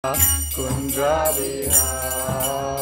Kundra Vihari.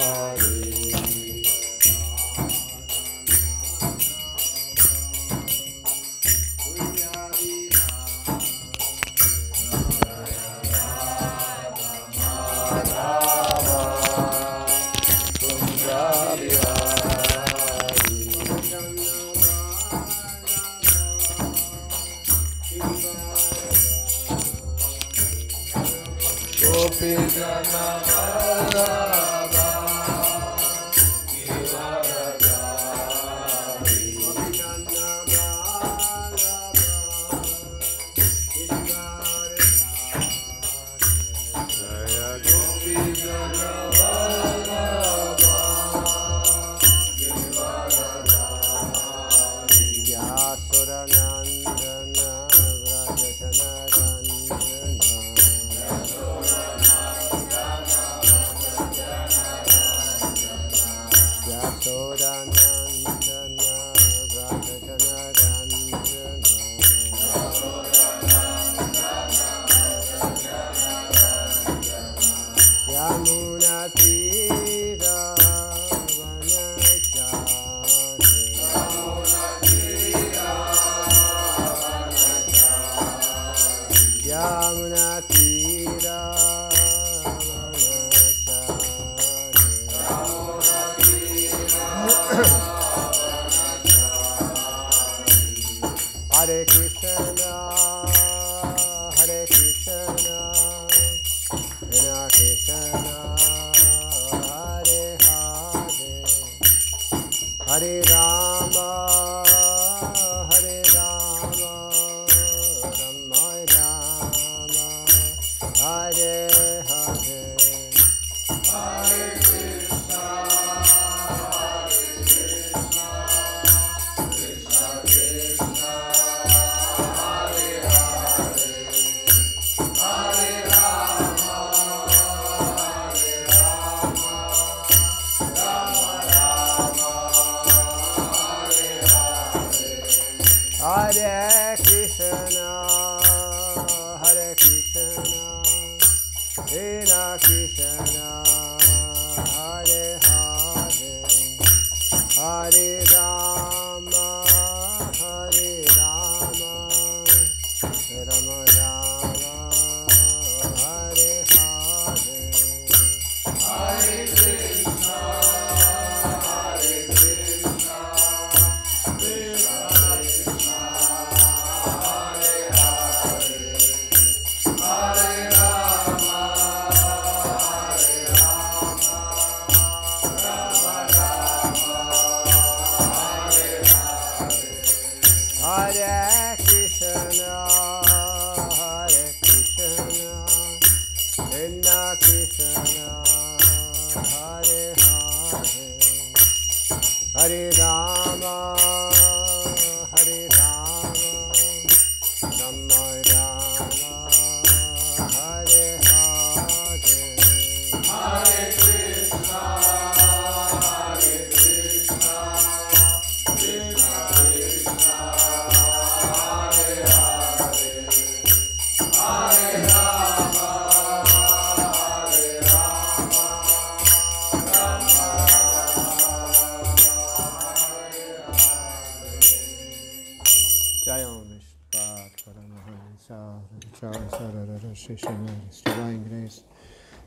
Divine grace.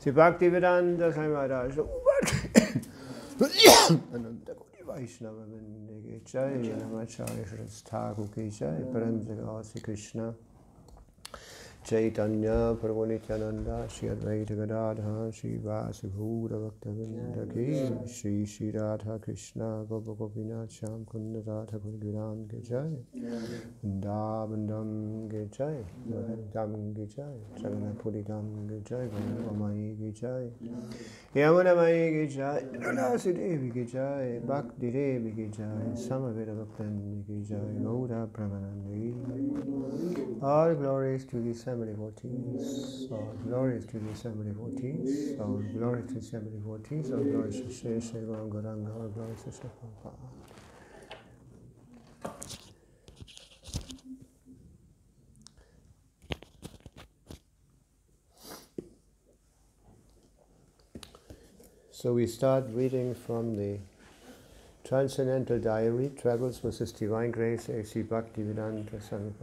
Sri Bhaktivedanta Swami Maharaj. Ananta Koti Vaishnava Vindhya Jai Namacharya Thakur Ki Jai Paranjaga Sri Krishna Chaitanya Prabhu Nityananda Shri Advaita Gadadha Shri Vasubhuda Bhaktavinda Ki Shri Shri Radha Krishna Gopa Gopinath Sham Kunda Radha Gurgiran Ki Jai Vrindavan Ki Jai Dam Ki Jai Jagannath Dham Ki Jai Vrindavan Ki Jai Yamuna Mai Ki Jai Nasi Devi Ki Jai Bhakti Devi Ki Jai Samaveda Bhaktan Ki Jai Gaura Pramanandi. All glories to the assembly devotees, all glories to the assembly devotees, all glories to the assembly devotees, all glories to Sri Sri Gauranga, all glories to Sri Prabhupada. So we start reading from the Transcendental Diary, Travels with His Divine Grace, A.C. Bhakti Vedanta Swami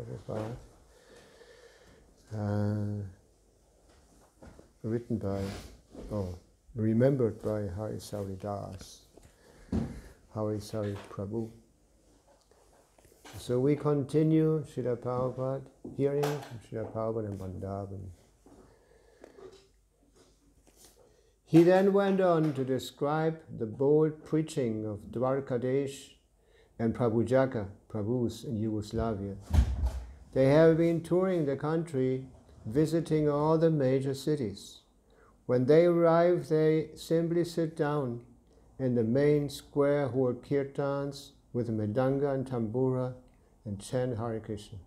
Prabhupada, written by, remembered by Hari Sari Das, Hari Sari Prabhu. So we continue Srila Prabhupada, hearing from Srila Prabhupada in Vrindavan. He then went on to describe the bold preaching of Gauradesh and Prabhujaka, Prabhus in Yugoslavia. They have been touring the country, visiting all the major cities. When they arrive, they simply sit down in the main square, hold kirtans with mridanga and tambura and chant Hare Krishna.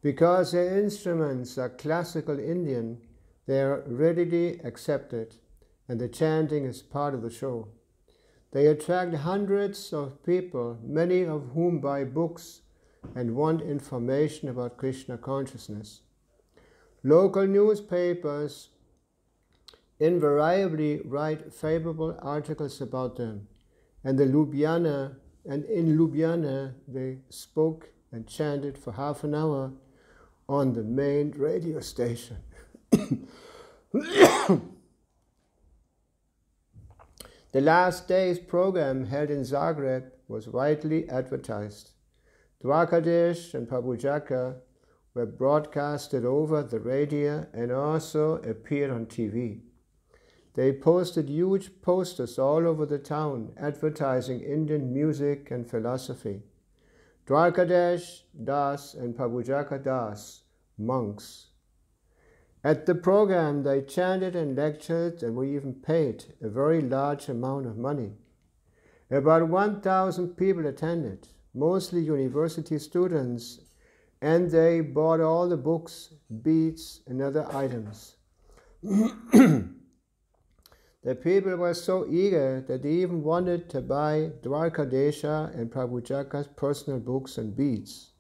Because their instruments are classical Indian, they are readily accepted, and the chanting is part of the show. They attract hundreds of people, many of whom buy books and want information about Krishna consciousness. Local newspapers invariably write favorable articles about them, and in Ljubljana they spoke and chanted for half an hour on the main radio station. The last day's program held in Zagreb was widely advertised. Gauradesh and Prabhujaka were broadcasted over the radio and also appeared on TV. They posted huge posters all over the town advertising Indian music and philosophy. Gauradesh Das and Prabhujaka Das, monks. At the program, they chanted and lectured and were even paid a very large amount of money. About 1,000 people attended, mostly university students, and they bought all the books, beads, and other items. The people were so eager that they even wanted to buy Gauradesh and Prabhujaka's personal books and beads,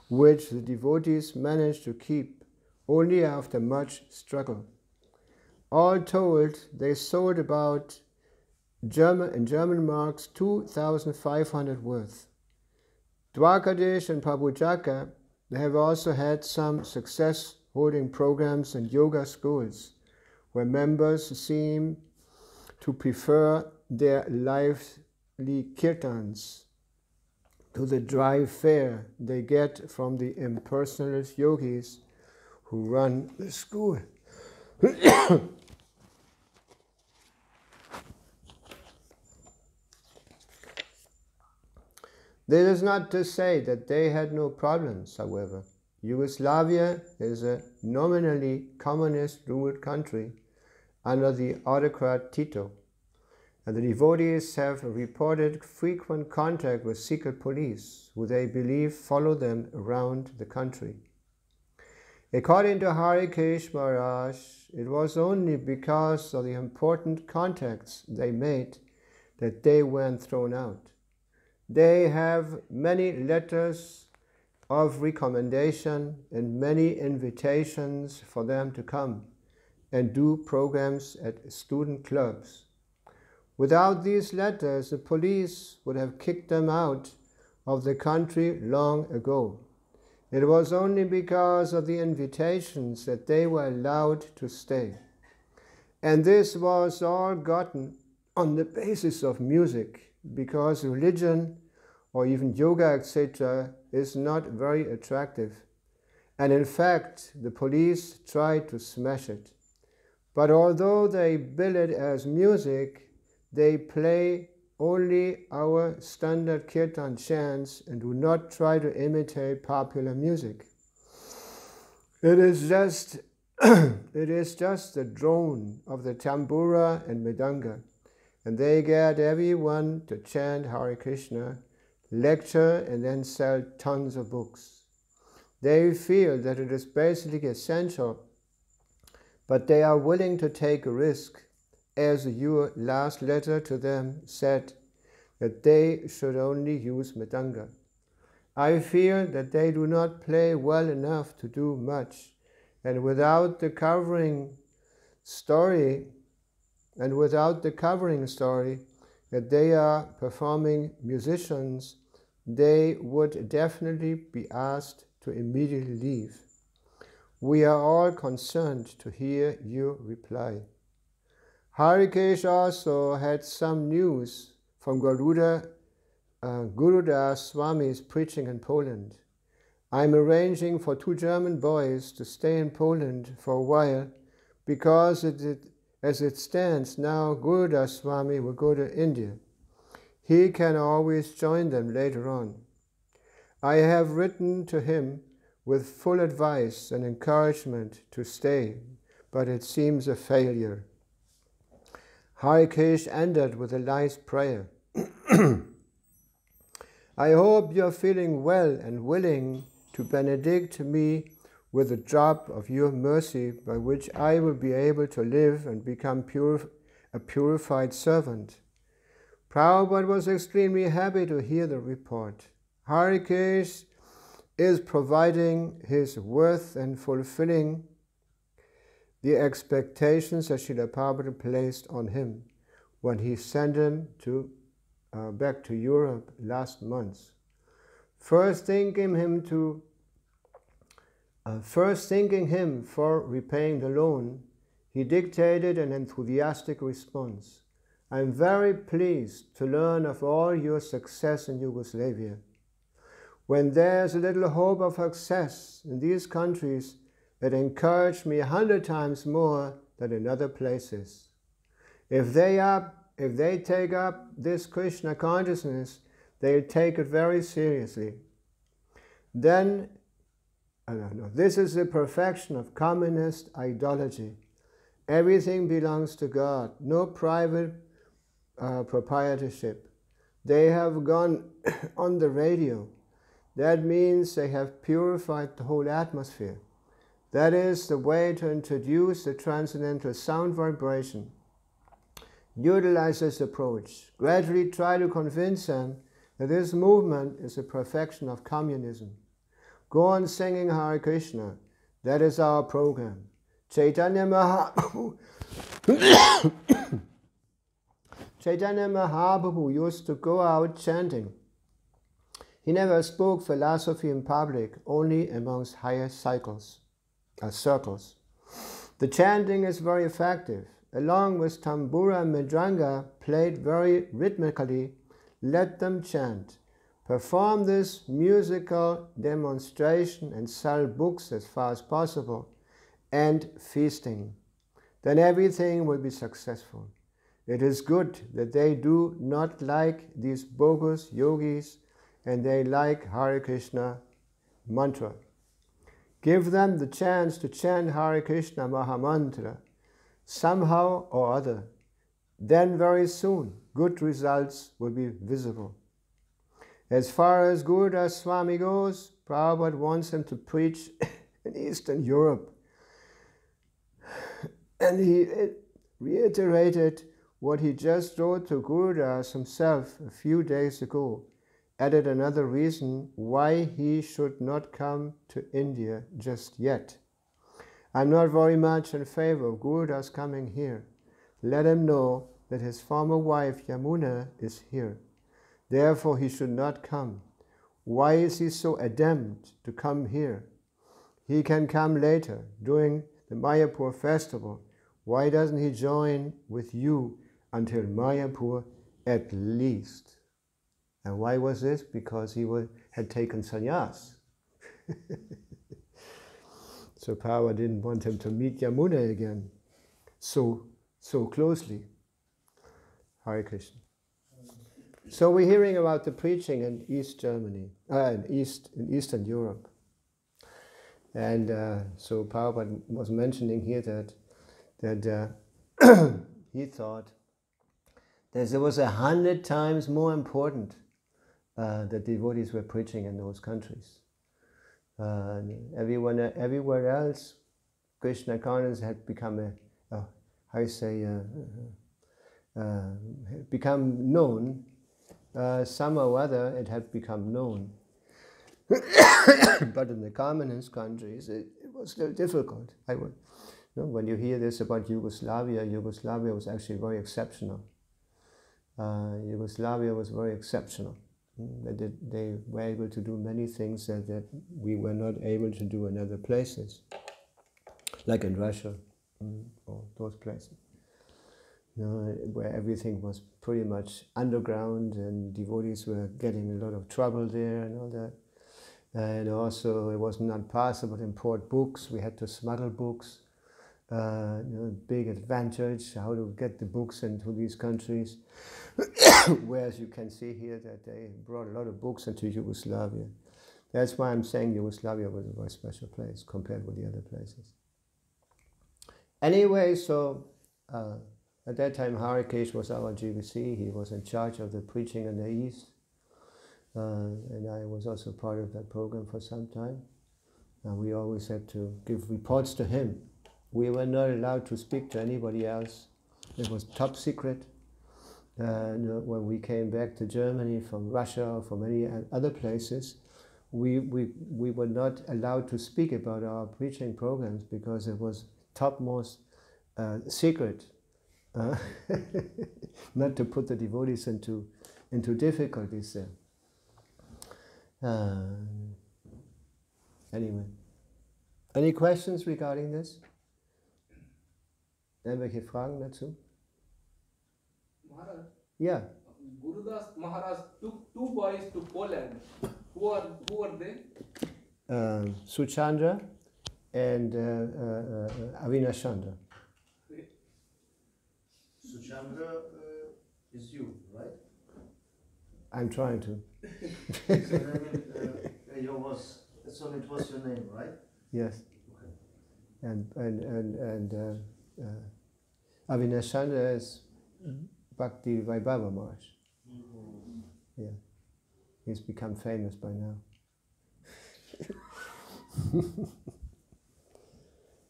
which the devotees managed to keep only after much struggle. All told, they sold about German marks 2,500 worth. Gauradesh and Prabhujaka, they have also had some success holding programs and yoga schools, where members seem to prefer their lively kirtans to the dry fare they get from the impersonalist yogis who run the school. This is not to say that they had no problems, however. Yugoslavia is a nominally communist-ruled country under the autocrat Tito, and the devotees have reported frequent contact with secret police, who they believe follow them around the country. According to Harikesh Maharaj, it was only because of the important contacts they made that they weren't thrown out. They have many letters of recommendation and many invitations for them to come and do programs at student clubs. Without these letters, the police would have kicked them out of the country long ago. It was only because of the invitations that they were allowed to stay. And this was all gotten on the basis of music, because religion or even yoga, etc., is not very attractive. And in fact, the police tried to smash it. But although they bill it as music, they play only our standard kirtan chants and do not try to imitate popular music. It is just the drone of the tambura and mridanga, and they get everyone to chant Hare Krishna, lecture, and then sell tons of books. They feel that it is basically essential, but they are willing to take a risk, as your last letter to them said that they should only use mridanga. I feel that they do not play well enough to do much, and without the covering story and without the covering story that they are performing musicians, they would definitely be asked to immediately leave. We are all concerned to hear your reply. Harikesh also had some news from Gauradesh Swami's preaching in Poland. I'm arranging for 2 German boys to stay in Poland for a while because as it stands now, Gauradesh Swami will go to India. He can always join them later on. I have written to him with full advice and encouragement to stay, but it seems a failure. Harikesh ended with a nice prayer. I hope you are feeling well and willing to benedict me with a drop of your mercy by which I will be able to live and become a purified servant. Prabhupada was extremely happy to hear the report. Harikesh is providing his worth and fulfilling the expectations that Srila Prabhupada placed on him when he sent him back to Europe last month. First thanking him for repaying the loan, he dictated an enthusiastic response. I am very pleased to learn of all your success in Yugoslavia. When there's a little hope of success in these countries, it encouraged me 100 times more than in other places. If they take up this Krishna consciousness, they'll take it very seriously. Then, this is the perfection of communist ideology. Everything belongs to God, no private proprietorship. They have gone on the radio. That means they have purified the whole atmosphere. That is the way to introduce the transcendental sound vibration. Utilize this approach. Gradually try to convince them that this movement is a perfection of communism. Go on singing Hare Krishna. That is our program. Chaitanya Mahaprabhu used to go out chanting. He never spoke philosophy in public, only amongst higher circles. The chanting is very effective. Along with tambura and mridanga played very rhythmically, let them chant. Perform this musical demonstration and sell books as far as possible, and feasting. Then everything will be successful. It is good that they do not like these bogus yogis and they like Hare Krishna mantra. Give them the chance to chant Hare Krishna Mahamantra somehow or other. Then very soon good results will be visible. As far as Gauradesh Swami goes, Prabhupada wants him to preach in Eastern Europe. And he reiterated what he just wrote to Gauradesh himself a few days ago, added another reason why he should not come to India just yet. I'm not very much in favor of Gauradesh coming here. Let him know that his former wife Yamuna is here. Therefore he should not come. Why is he so adamant to come here? He can come later, during the Mayapur festival. Why doesn't he join with you until Mayapur at least? And why was this? Because he had taken sannyas. So Prabhupada didn't want him to meet Yamuna again so closely. Hare Krishna. So we're hearing about the preaching in East Germany, in Eastern Europe. And so Prabhupada was mentioning here that he thought that it was 100 times more important that devotees were preaching in those countries. Everywhere else, Krishna consciousness had become become known. Somehow or other, it had become known. But in the communist countries, it was still difficult. No, when you hear this about Yugoslavia, Yugoslavia was actually very exceptional. Yugoslavia was very exceptional. They were able to do many things that we were not able to do in other places, like in Russia or those places. Where everything was pretty much underground and devotees were getting a lot of trouble there and all that. And also it was not possible to import books. We had to smuggle books. Big advantage how to get the books into these countries. Whereas you can see here that they brought a lot of books into Yugoslavia. That's why I'm saying Yugoslavia was a very special place compared with the other places. Anyway, so at that time Harikesh was our GBC. He was in charge of the preaching in the East. And I was also part of that program for some time. And we always had to give reports to him. We were not allowed to speak to anybody else. It was top secret. When we came back to Germany from Russia or from any other places, we were not allowed to speak about our preaching programs because it was topmost secret. Not to put the devotees into difficulties there. Anyway, any questions regarding this? Irgendwelche Fragen dazu? Maharaj. Yeah. Gurudas Maharaj took two boys to Poland. Who are they? Suchandra and Avinashandra. Suchandra is you, right? I'm trying to. So it was your name, right? Yes. Okay. And Avinashandra is Bhakti Vaibhava Maharaj. Yeah. He's become famous by now.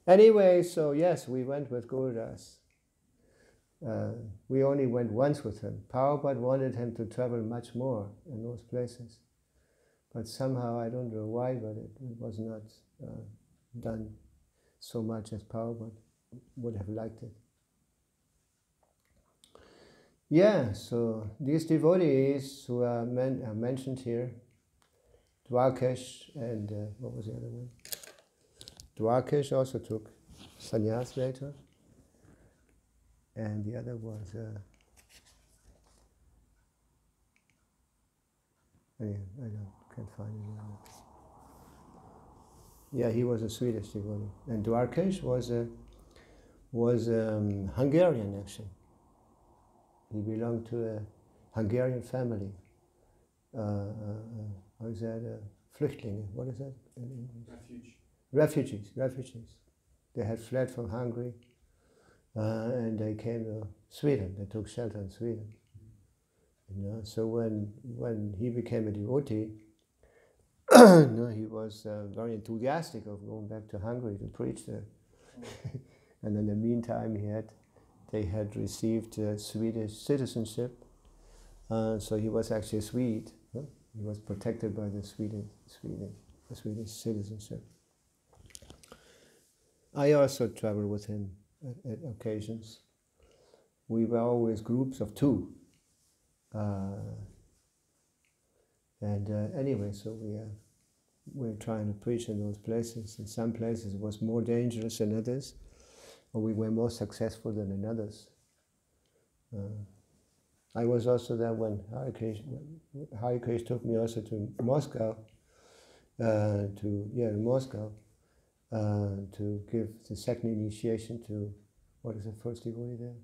Anyway, so yes, we went with Gauradesh. We only went once with him. Prabhupada wanted him to travel much more in those places. But somehow, I don't know why, but it was not done so much as Prabhupada would have liked it. Yeah, so these devotees who are mentioned here, Dwarkesh and what was the other one? Dwarkesh also took sannyas later. And the other was, I can't find him. Yeah, he was a Swedish devotee. And Dwarkesh was Hungarian actually. He belonged to a Hungarian family. How is that? Flüchtlinge. What is that in English? Refugees. They had fled from Hungary. And they came to Sweden. They took shelter in Sweden. So when he became a devotee, he was very enthusiastic of going back to Hungary to preach there. And in the meantime, they had received Swedish citizenship. So he was actually a Swede. He was protected by the Swedish citizenship. I also traveled with him at occasions. We were always groups of two. Anyway, so we're trying to preach in those places. In some places it was more dangerous than others, or we were more successful than in others. I was also there when Harikesh took me also to Moscow, to give the second initiation to, what is the first devotee there?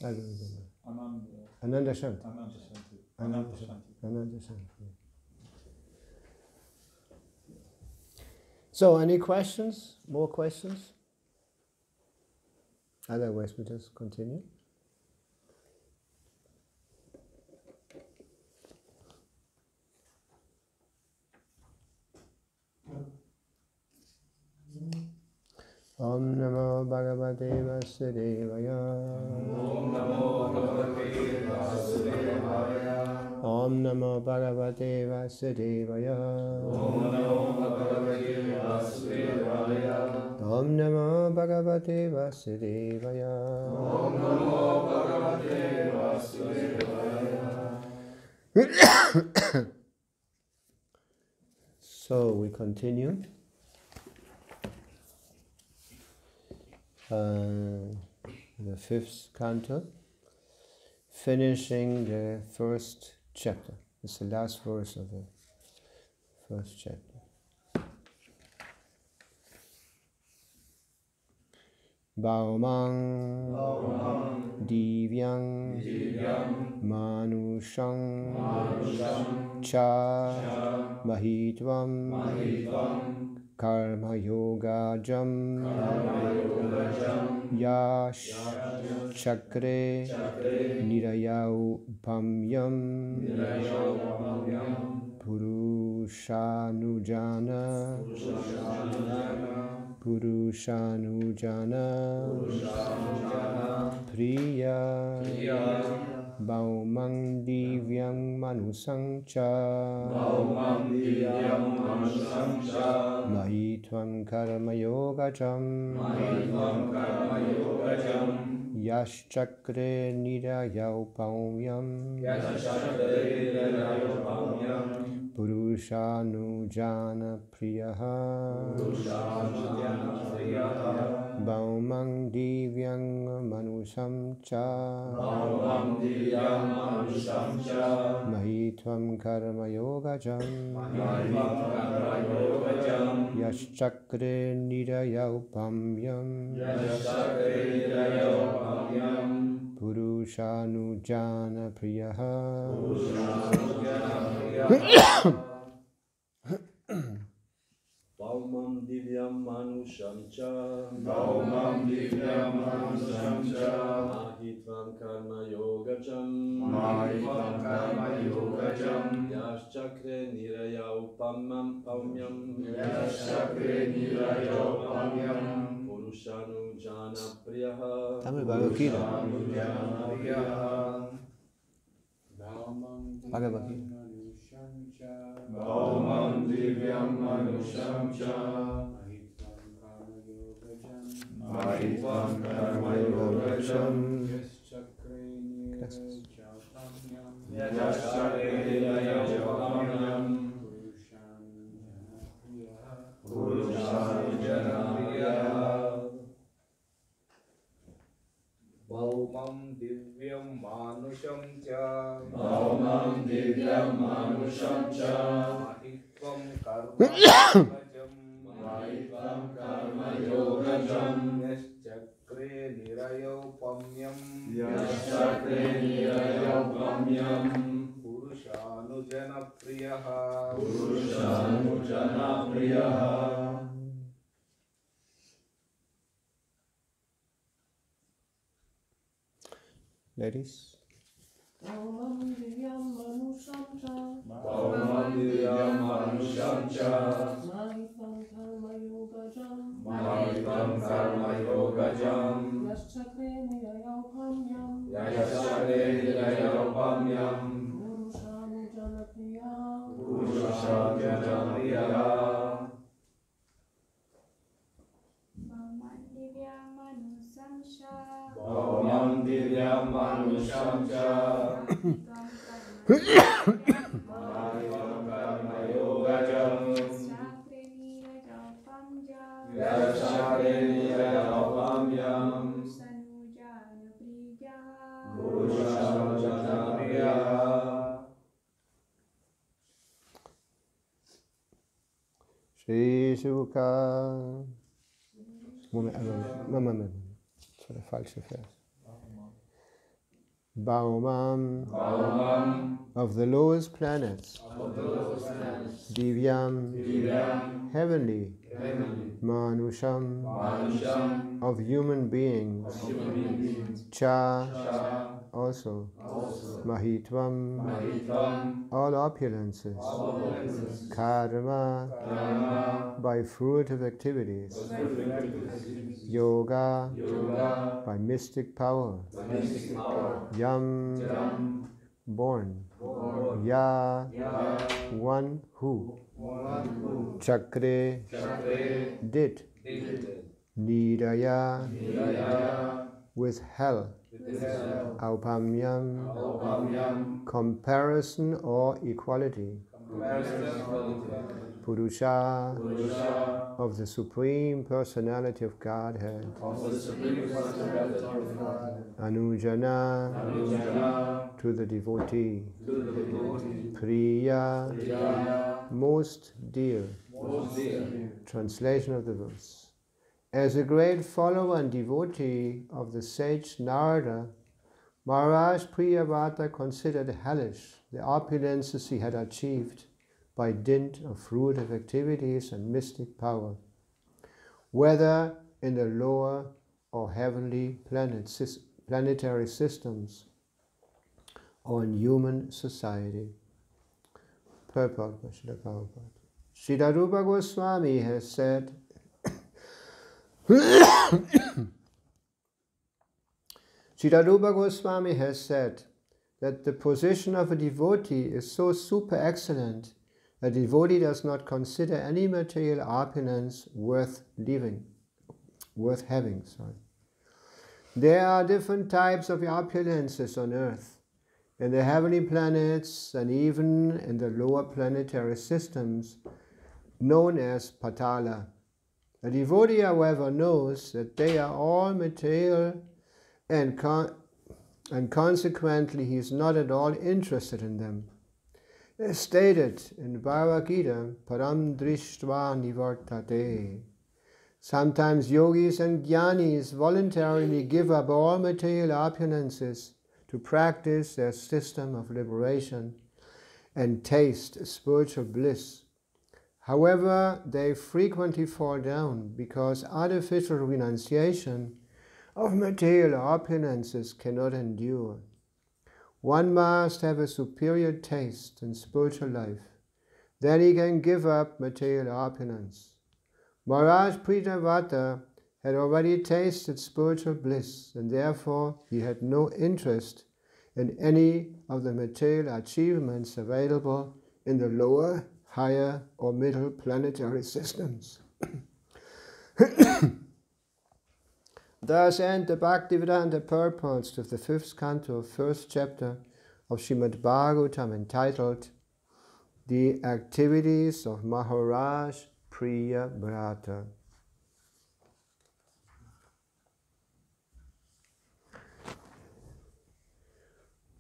I don't remember. Ananda Shanti. Ananda Shanti. So, any questions? More questions? Otherwise, we just continue. Om Namo Bhagavate Vasudevaya. Om Namo Bhagavate Vasudevaya. Om Namo Bhagavate Vasudevaya. Om Namo Bhagavate Vasudevaya. Om Namo Bhagavate Vasudevaya. Om Namo Bhagavate Vasudevaya. So we continue. The fifth canto, finishing the first chapter. It's the last verse of the first chapter. Bhaumang Divyang Manushang Cha Mahitvam Karma Yoga Jam Yash Chakre Nirayau Pamyam Purushanujana Priya Bhaumang Divyang Manusang Cha Mahitvam Karma Yoga Jam Yash Chakre Nirayau Pamyam Purushanujana Priyaha Bhaumang Divyang Manusam Cha Mahitvam Karma Yoga Jam Yash Chakre Nirayau Pamyam Purushanujana Priyaha Bhaumam Divyam Manusham Cha Mahitvam Karma Yoga Jam Yash Chakre Nirayau Pamyam Purushanujana Priyaha Tamil Bhagavad Gita. Bhagavad Gita. Bhaumam Divyam Manusham Cha Mahitvam Karma Yoga Jam Yashakre Nirayopamyam Purushanujana Priyaha Bhaumam Divyam Manusham Cha Bhaumam Divyam Manusham Cha Mahitvam Karma Yoga Jam Yashakre Nirayopamyam Purushanujana Priyaha Ladies. Bhaumam Divyam Manusham Cha Bhaumam Divyam Manusham Cha Mahitvam Karma Yoga Jam Mahitvam Karma Yoga Jam Yashakre Nirayopamyam Purushanujana Priyaha Bhaumam Divyam Manusham Cha Bhaumam Divyam Manusham Cha Mahitvam Karma Yoga Jam Yashakre Nirayopamyam Purushanujana Priyaha Shri Shuka. Moment. Das war der falsche Vers. Bhaumam of the lowest planets, Divyam heavenly, Manusham of human beings, Cha also. also. Mahitvam, Mahitvam, all opulences. opulences. Karma, Karma, by fruitive activities. Yoga, yoga, by mystic power. mystic power. Yam, Yam, born. born. Ya, Ya, one who. one who. Chakre, Chakre, did. did. Nidaya, Nidaya, with hell. withheld. Aupamyam, Aupamyam, comparison or equality. comparison. Purusha, Purusha, of the Supreme Personality of Godhead. of the Supreme Personality of God. Anujana, Anujana, to the devotee. to the devotee. Priya, Priya, most dear. most dear. Translation of the verse. As a great follower and devotee of the sage Narada, Maharaj Priyavata considered hellish the opulences he had achieved by dint of fruitive activities and mystic power, whether in the lower or heavenly planetary systems or in human society. Purport by Srila Prabhupada. Srila Rupa Goswami has said, Srila Rupa Goswami has said that the position of a devotee is so super excellent, a devotee does not consider any material opulence worth having. There are different types of opulences on earth, in the heavenly planets and even in the lower planetary systems known as Patala. A devotee, however, knows that they are all material and consequently he is not at all interested in them. As stated in Bhagavad Gita, Param Drishtva Nivartate. Sometimes yogis and jnanis voluntarily give up all material opulences to practice their system of liberation and taste spiritual bliss. However, they frequently fall down because artificial renunciation of material opulences cannot endure. One must have a superior taste in spiritual life. Then he can give up material opulence. Maharaj Priyavata had already tasted spiritual bliss, and therefore he had no interest in any of the material achievements available in the lower, higher, or middle planetary systems. Thus end the Bhaktivedanta purports of the 5th canto, 1st chapter of Srimad Bhagavatam, entitled The Activities of Maharaj Priyavrata.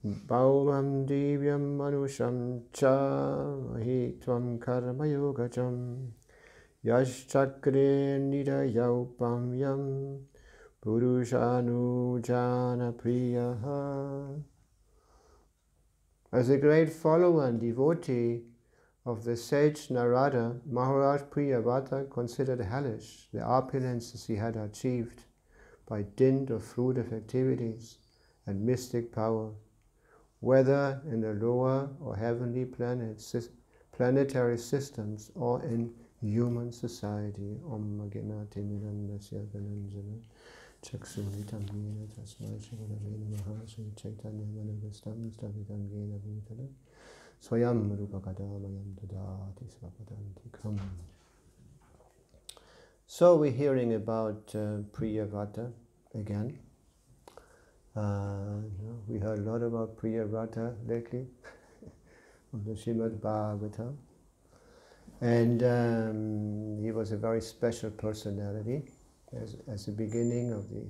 Bhaumam divyam manusham cha mahitvam karma yogajam yaschakre nirayaupamyam Purushanujana priyaha. As a great follower and devotee of the sage Narada, Maharaj Priyavata considered hellish the opulences he had achieved by dint of fruitive activities and mystic power, whether in the lower or heavenly planetary systems or in human society. Om Maginati Mirandasya Gananjana Chaksulitam Yena Tasmai Shivadave Namaha Sri Chaitanya Manavastam Stavitam Yena Bhutala Swayam Rupakadamayam Dadati Svapadanti Kam. So we're hearing about Priyavata again. We heard a lot about Priyavata lately on the Srimad Bhagavatam. And he was a very special personality. As the beginning of the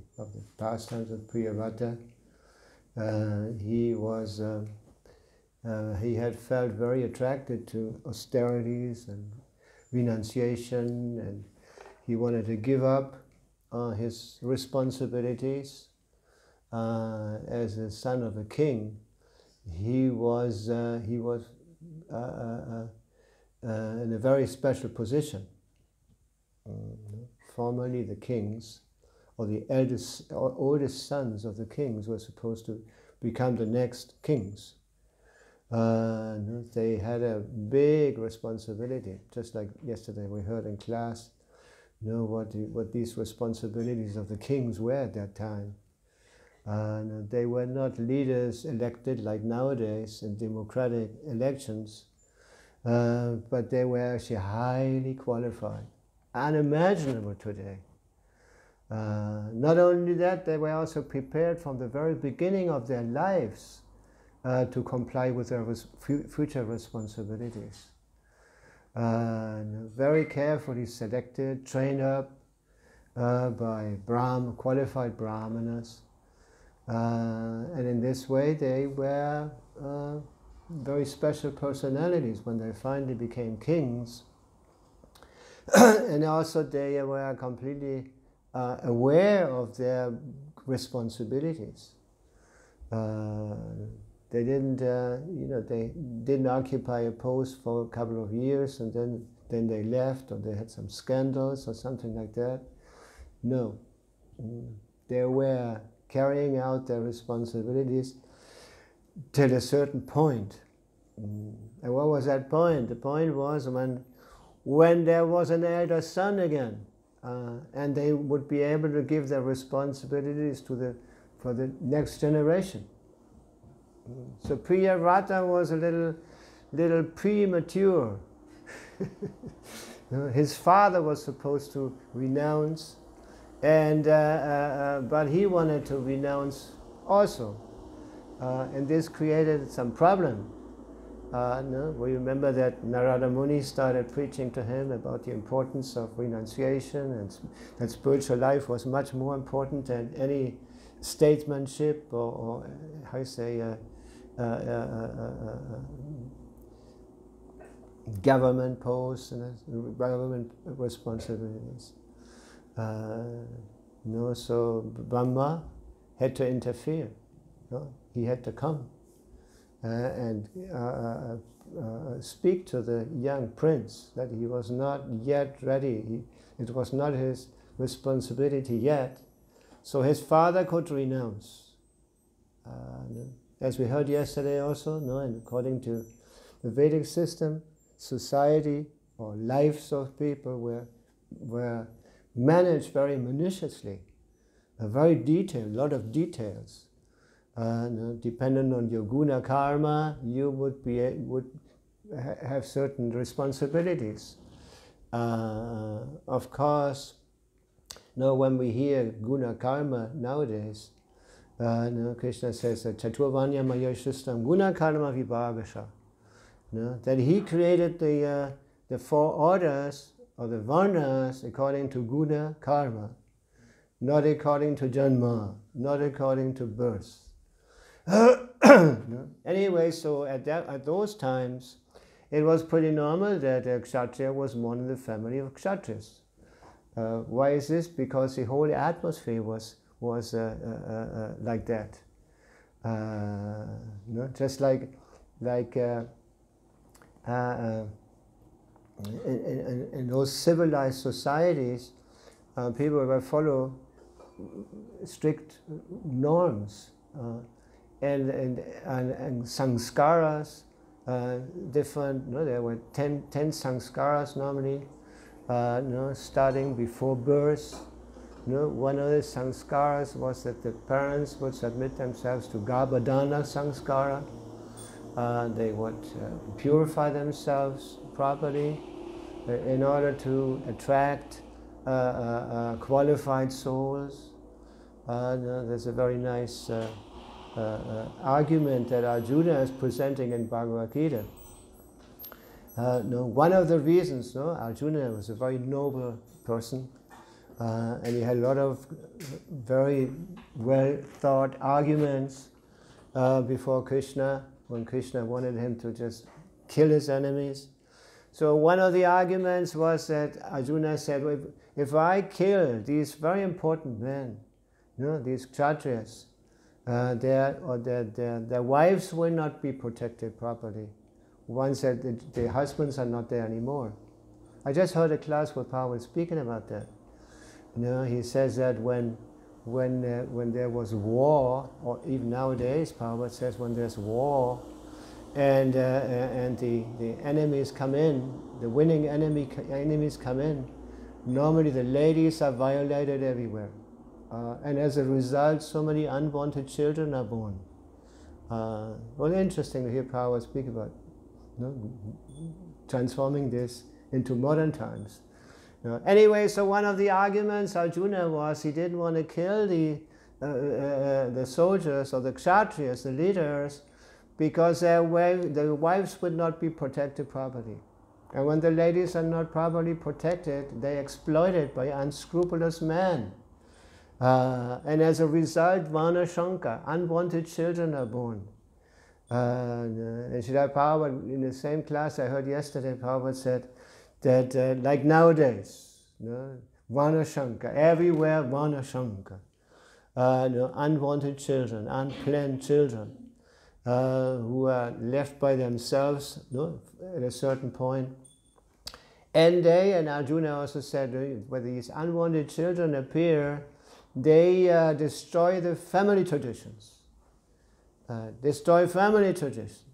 pastimes of Priyavata, he had felt very attracted to austerities and renunciation, and he wanted to give up his responsibilities as the son of a king. He was in a very special position. Formerly, the kings, or the oldest sons of the kings, were supposed to become the next kings. They had a big responsibility, just like yesterday we heard in class, what these responsibilities of the kings were at that time. They were not leaders elected like nowadays in democratic elections, but they were actually highly qualified, unimaginable today. Not only that, they were also prepared from the very beginning of their lives to comply with their future responsibilities. Very carefully selected, trained up by qualified brahmanas. And in this way they were very special personalities when they finally became kings. And also they were completely aware of their responsibilities. They didn't, they didn't occupy a post for a couple of years and then they left, or they had some scandals or something like that. No, they were carrying out their responsibilities till a certain point. And what was that point? The point was when there was an elder son again, and they would be able to give their responsibilities for the next generation. So Priyavrata was a little premature. His father was supposed to renounce, and but he wanted to renounce also, and this created some problem. We remember that Narada Muni started preaching to him about the importance of renunciation, and that spiritual life was much more important than any statesmanship or how you say government posts and government responsibilities. So Brahma had to interfere. He had to come and speak to the young prince that he was not yet ready. It was not his responsibility yet. So his father could renounce. As we heard yesterday also, and according to the Vedic system, society or lives of people were managed very minutiously, very detailed, a lot of details. Depending on your guna karma, you would have certain responsibilities. Of course, when we hear guna karma nowadays, Krishna says that Chaturvanya Maya Shustam Guna Karma Vibhagasha. That he created the four orders or the varnas according to guna karma, not according to janma, not according to birth. Anyway, so at those times, it was pretty normal that a kshatriya was born in the family of kshatriyas. Why is this? Because the whole atmosphere was like that. Just like in those civilized societies, people will follow strict norms and sanskaras, different. There were 10 sanskaras normally, starting before birth. One of the sanskaras was that the parents would submit themselves to garbhadana sanskara. They would purify themselves properly in order to attract qualified souls. There's a very nice argument that Arjuna is presenting in Bhagavad Gita. One of the reasons, Arjuna was a very noble person, and he had a lot of very well thought arguments before Krishna, when Krishna wanted him to just kill his enemies. So one of the arguments was that Arjuna said, well, if I kill these very important men, these kshatriyas, their wives will not be protected properly once that the husbands are not there anymore. I just heard a class where Paul was speaking about that. He says that when when there was war, or even nowadays, Prabhupada says when there's war, and the enemies come in, the winning enemies come in, normally the ladies are violated everywhere. And as a result, so many unwanted children are born. Well, interesting to hear Prabhupada speak about transforming this into modern times. Anyway, so one of the arguments Arjuna was he didn't want to kill the soldiers or the kshatriyas, the leaders, because their wives would not be protected properly. And when the ladies are not properly protected, they are exploited by unscrupulous men. And as a result, Varnashanka, unwanted children are born. And Srila Prabhupada, in the same class I heard yesterday, Prabhupada said that like nowadays, Varnashanka, everywhere Varnashanka, unwanted children, unplanned children, who are left by themselves at a certain point. And Arjuna also said, when these unwanted children appear, they destroy the family traditions. Destroy family traditions.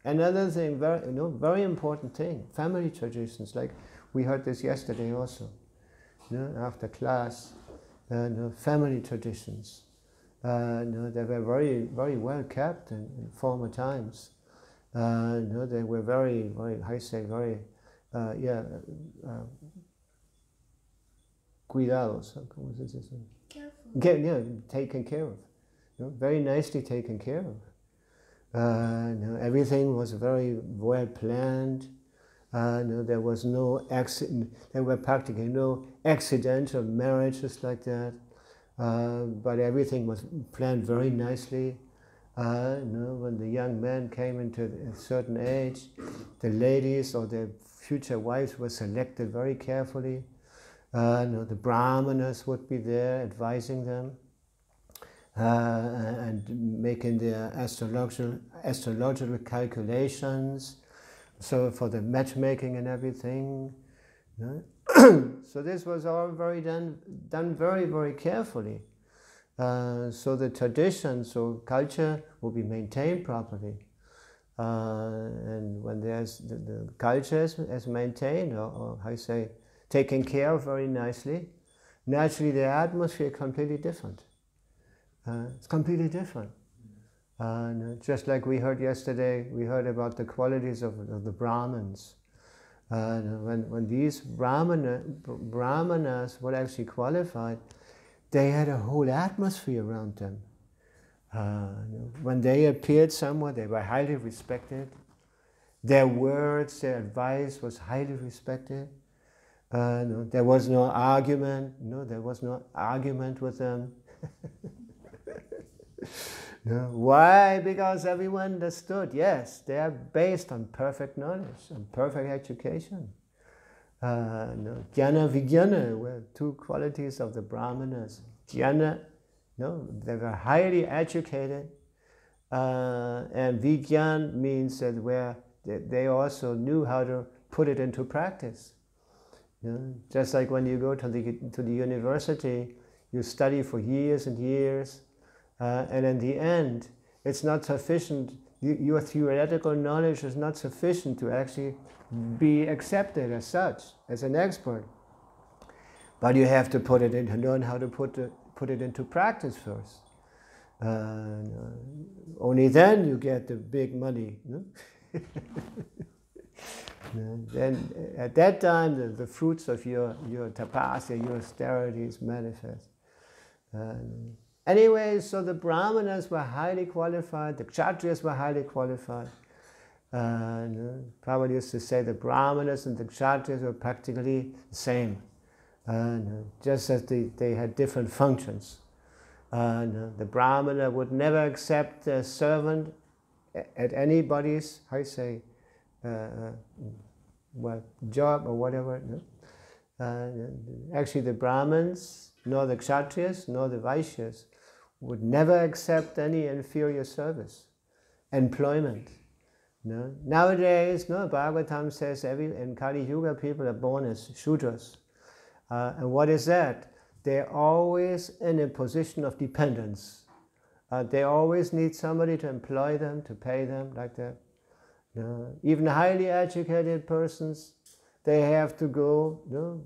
Another thing, very important thing, family traditions. Like we heard this yesterday also, after class. Family traditions. They were very, very well kept in former times. They were very, very, I say, very, cuidados. ¿Cómo se dice eso? Careful. Taken care of. Very nicely taken care of. Everything was very well planned. There was no accident. There were practically no accidental marriages like that. But everything was planned very nicely. When the young men came into a certain age, the ladies or their future wives were selected very carefully. The brahmanas would be there advising them and making their astrological calculations, so for the matchmaking and everything. So this was all done very, very carefully. So the traditions or culture will be maintained properly. And when there's the culture is maintained, or how you say, taken care of very nicely, naturally the atmosphere is completely different. It's completely different. Just like we heard yesterday, we heard about the qualities of the Brahmins. When these Brahmanas were actually qualified, they had a whole atmosphere around them. When they appeared somewhere, they were highly respected. Their words, their advice was highly respected. There was no argument. There was no argument with them. Why? Because everyone understood, yes, they are based on perfect knowledge, on perfect education. Jnana Vijnana were two qualities of the Brahmanas. Jnana, they were highly educated, and Vijnana means that they also knew how to put it into practice. Just like when you go to the university, you study for years and years, and in the end, it's not sufficient. Your theoretical knowledge is not sufficient to actually be accepted as such, as an expert. But you have to learn how to put it into practice first. Only then you get the big money. Then at that time, the fruits of your tapasya, your austerities manifest. Anyway, so the Brahmanas were highly qualified, the Kshatriyas were highly qualified. Prabhupada used to say the Brahmanas and the Kshatriyas were practically the same, just as they had different functions. The Brahmana would never accept a servant at anybody's, how you say, job or whatever. Actually, the Brahmins, nor the Kshatriyas, nor the Vaishyas would never accept any inferior service, employment. Nowadays, Bhagavatam says in Kali Yuga people are born as Shudras. And what is that? they're always in a position of dependence. They always need somebody to employ them, to pay them, like that. Even highly educated persons, they have to go,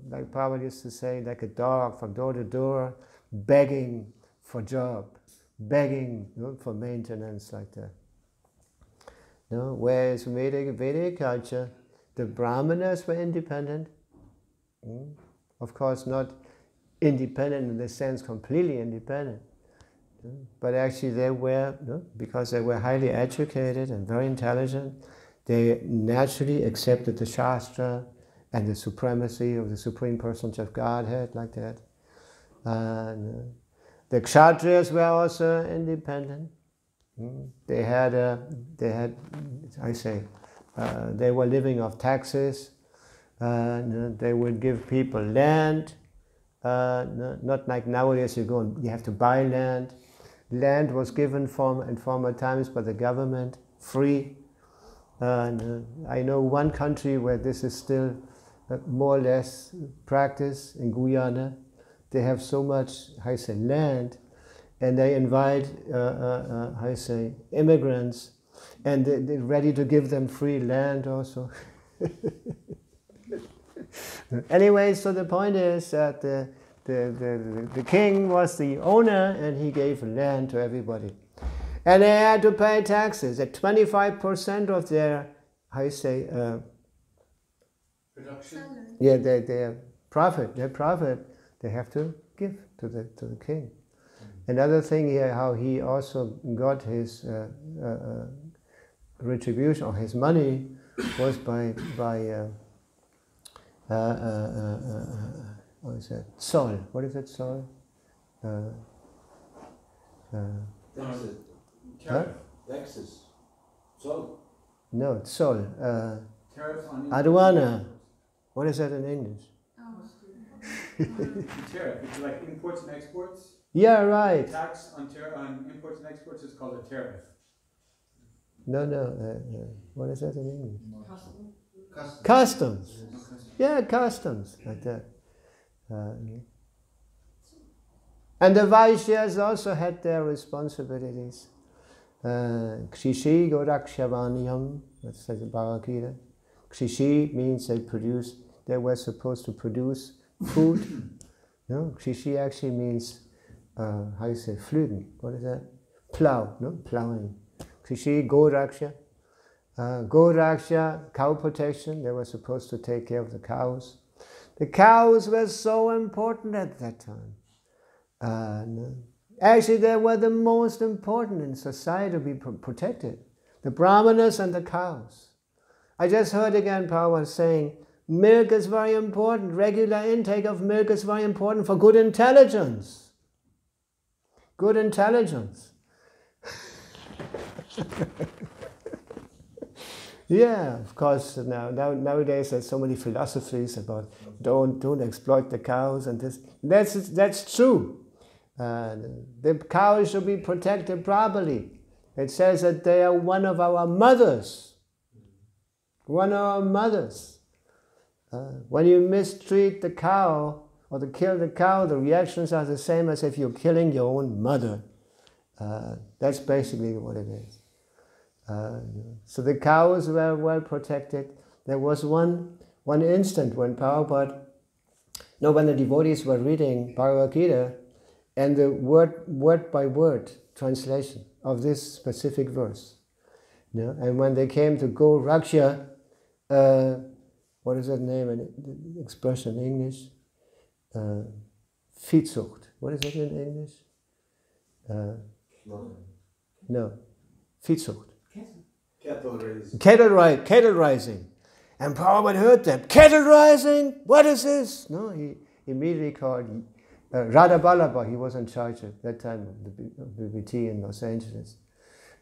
like Prabhupada used to say, like a dog from door to door, begging for job, begging for maintenance, like that. Whereas Vedic culture, the Brahmanas were independent. Of course, not independent in the sense completely independent, but actually they were, because they were highly educated and very intelligent, they naturally accepted the Shastra and the supremacy of the Supreme Personage of Godhead, like that. And the Kshatriyas were also independent. They were living off taxes. They would give people land. Not like nowadays you have to buy land. Land was given in former times by the government, free. I know one country where this is still more or less practice, in Guyana. They have so much, land, and they invite, immigrants, and they're ready to give them free land also. Anyway, so the point is that the king was the owner, and he gave land to everybody. And they had to pay taxes at 25% of their, Production. yeah, their profit, they have to give to the king. Another thing here, how he also got his retribution or his money was by what is that? Sol. What is that? Sol. Taxes. So. No, Sol. Tariff on Aduana. What is that in English? tariff. It's like imports and exports. Yeah, right. Tax on imports and exports is called a tariff. No. What is that in English? Customs. Customs. Yeah, customs, like that. And the Vaishyas also had their responsibilities. Kshishi Gorakshavaniyam, that's the Bhagavad. Kshishi means they were supposed to produce food. No, Kshishi actually means, Flügen. What is that? Plow, plowing. Kshishi Goraksha. Goraksha, cow protection, they were supposed to take care of the cows. The cows were so important at that time. Actually, they were the most important in society to be protected. The Brahmanas and the cows. I just heard again Prabhupada saying, milk is very important. Regular intake of milk is very important for good intelligence. Good intelligence. Yeah, of course. Nowadays there's so many philosophies about don't exploit the cows and this. That's true. The cows should be protected properly. It says that they are one of our mothers. One of our mothers. When you mistreat the cow or to kill the cow, the reactions are the same as if you're killing your own mother. That's basically what it is. So the cows were well protected. There was one instant when when the devotees were reading Bhagavad Gita, and the word by word translation of this specific verse. And when they came to go Raksha, what is that name and expression in English? Viehzucht. What is it in English? No, Viehzucht. Cattle rising. And Prabhupada heard that. Cattle rising? What is this? No, he immediately called Radha Ballabha. He was in charge at that time of the BBT in Los Angeles.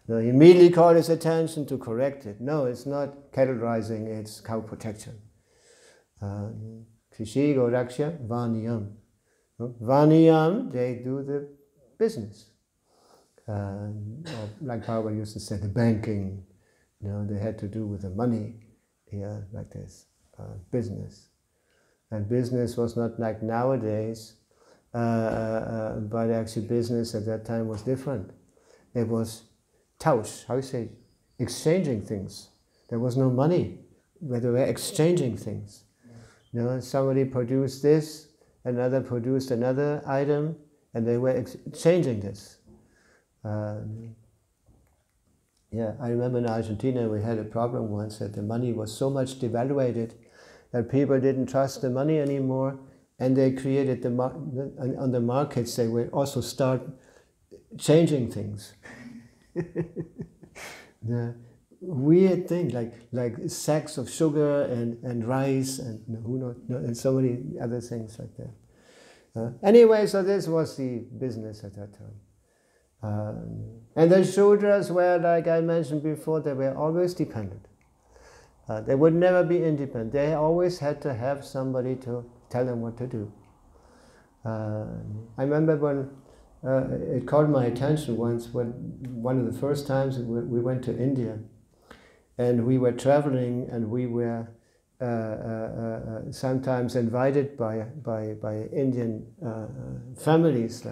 No, he immediately called his attention to correct it. No, it's not cattle rising, it's cow protection. Krishi Goraksha Vaniyam. Vaniyam, they do the business. Like Prabhupada used to say, the banking. They had to do with the money, like this, business. And business was not like nowadays. but actually business at that time was different. It was tausch, how you say, exchanging things. There was no money, but they were exchanging things. You know, somebody produced this, another produced another item, and they were exchanging this. Yeah, I remember in Argentina we had a problem once that the money was so much devaluated that people didn't trust the money anymore, and they created on the markets they would also start changing things. The weird thing, like sacks of sugar and rice and who knows, and so many other things like that. Anyway, so this was the business at that time. And the Shudras were, like I mentioned before, they were always dependent. They would never be independent. They always had to have somebody to tell them what to do. I remember when it caught my attention once, when one of the first times we went to India, and we were traveling, and we were sometimes invited by Indian families,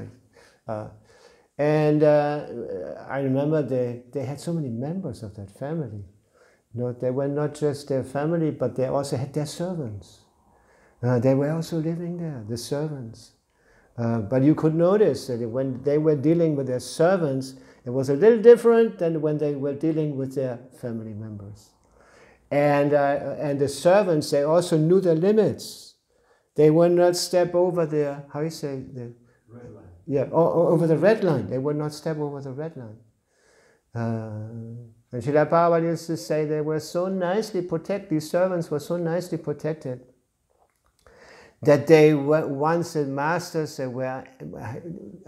and I remember they had so many members of that family. You know, they were not just their family, but they also had their servants. They were also living there, the servants. But you could notice that when they were dealing with their servants, it was a little different than when they were dealing with their family members. And the servants, they also knew their limits. They would not step over the, how you say, the Red line. Yeah, over the red line. They would not step over the red line. And Srila Prabhupada used to say they were so nicely protected, these servants were so nicely protected, that they were, once the masters they were,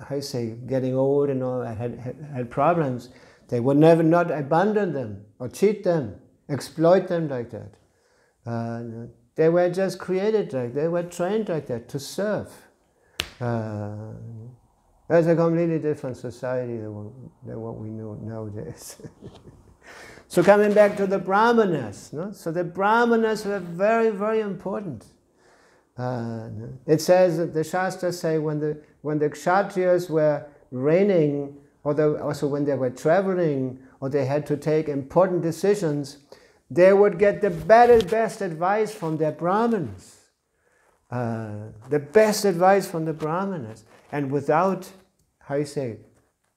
how you say, getting old and all, had problems, they would never not abandon them or cheat them, exploit them like that. They were just created like, they were trained like that to serve. That's a completely different society than what we know nowadays. So coming back to the Brahmanas, no? So the Brahmanas were very, very important. It says that the Shastras say when the Kshatriyas were reigning, or also when they were traveling, or they had to take important decisions, they would get the best advice from their Brahmanas. The best advice from the Brahmanas, and without, how you say,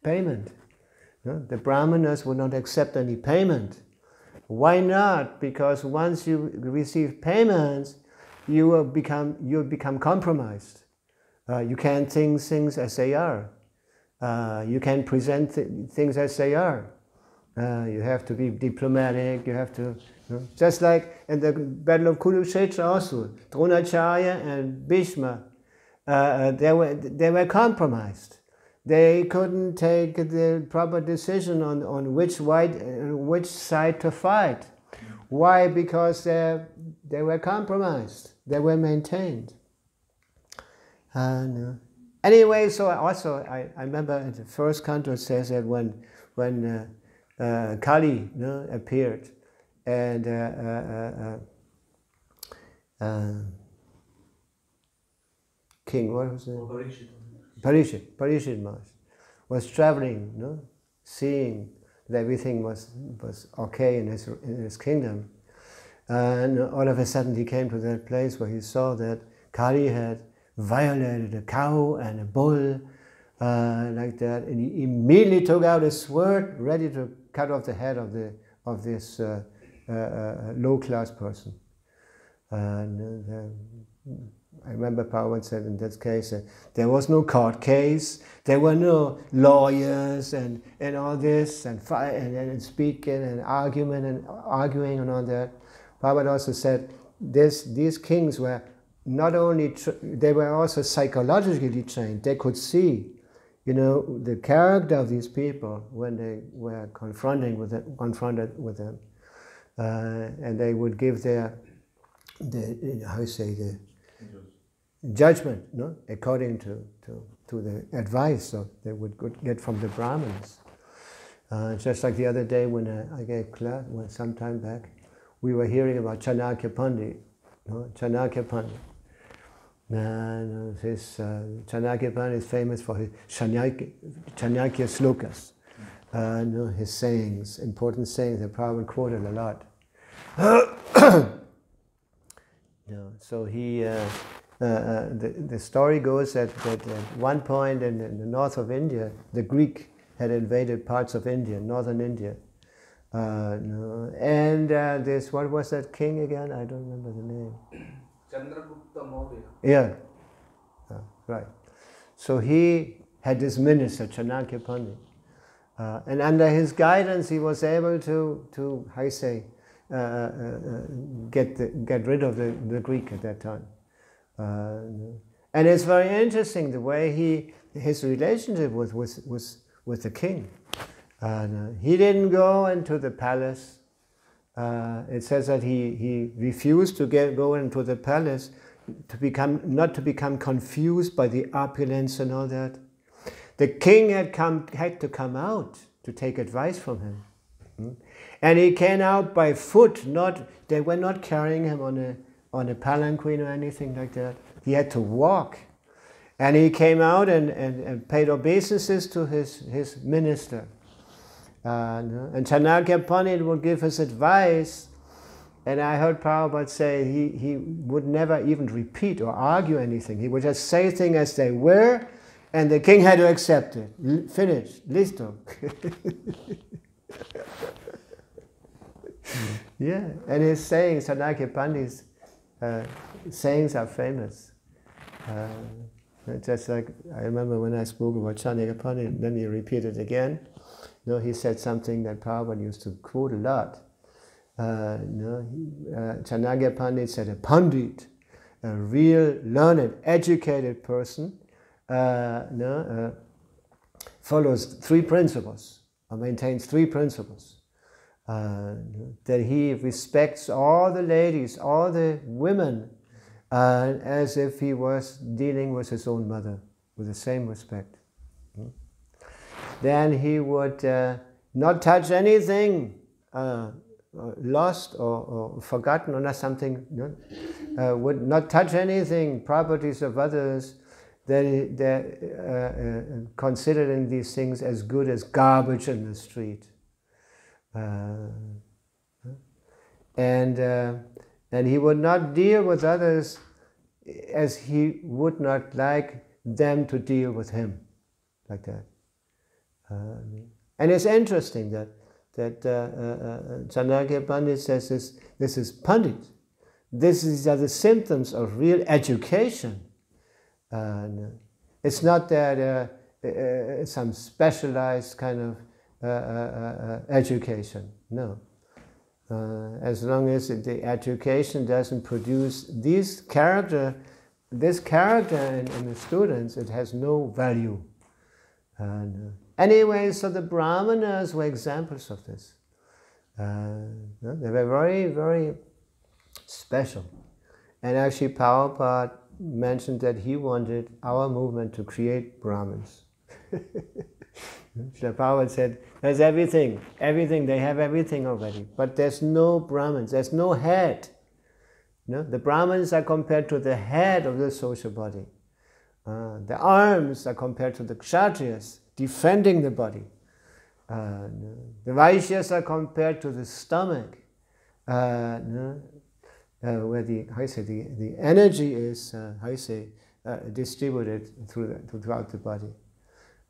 payment. No? The Brahmanas would not accept any payment. Why not? Because once you receive payments, you become compromised. You can't think things as they are. You can't present things as they are. You have to be diplomatic. You have to, just like in the Battle of Kurukshetra also, Dronacharya and Bhishma, they were compromised. They couldn't take the proper decision on which side to fight. Why? Because they were compromised. They were maintained. Anyway, so also I remember in the first canto it says that when Kali appeared, and King, what was it? Parishit Maharaj was traveling, seeing that everything was okay in his kingdom, and all of a sudden he came to that place where he saw that Kali had violated a cow and a bull, like that, and he immediately took out his sword, ready to cut off the head of this low-class person. I remember Prabhupada said in that case there was no court case, there were no lawyers and all this and speaking and arguing and all that. Prabhupada also said these kings were not only they were also psychologically trained. They could see, the character of these people when they were confronted with them, and they would give the judgment, according to the advice so they would get from the Brahmins. Just like the other day when I gave class, some time back, we were hearing about Chanakya Pandit. Chanakya Pandit. No, his Chanakya Pandit is famous for his Chanakya slokas. No, his sayings, important sayings that Prabhupada quoted a lot. No, so he, the story goes that at one point in the north of India, the Greek had invaded parts of India, northern India. No, and this, what was that king again? I don't remember the name. Chandragupta Maurya. Yeah, right. So he had this minister, Chanakya Pandit. And under his guidance, he was able to how you say, get rid of the Greek at that time. And it's very interesting the way his relationship with the king. He didn't go into the palace. It says that he refused to go into the palace not to become confused by the opulence and all that. The king had to come out to take advice from him. And he came out by foot, they were not carrying him on a palanquin or anything like that. He had to walk. And he came out and paid obeisances to his minister. And Chanakya Pandit would give his advice, and I heard Prabhupada say he would never even repeat or argue anything. He would just say things as they were, and the king had to accept it. Finished. Listo. Yeah, and his sayings, Chanakya Pandit's sayings are famous. Just like, I remember when I spoke about Chanakya Pandit, then he repeated again. No, he said something that Prabhupada used to quote a lot. Chanakya Pandit said, a Pandit, a real learned, educated person, follows three principles, or maintains three principles. That he respects all the ladies, all the women, as if he was dealing with his own mother, with the same respect. Then he would not touch anything lost or forgotten or not something, would not touch anything, properties of others, they're considering these things as good as garbage in the street. And he would not deal with others as he would not like them to deal with him, like that. And it's interesting that Chanakya Pandit says this is Pandit. These are the symptoms of real education. It's not that some specialized kind of education. No. As long as the education doesn't produce this character in the students, it has no value. Anyway, so the Brahmanas were examples of this. They were very, very special. And actually Prabhupada mentioned that he wanted our movement to create Brahmins. Srila Prabhupada said, there's everything, they have everything already, but there's no Brahmins, there's no head. The Brahmins are compared to the head of the social body. The arms are compared to the Kshatriyas, defending the body. The Vaishyas are compared to the stomach, where the energy is distributed throughout the body.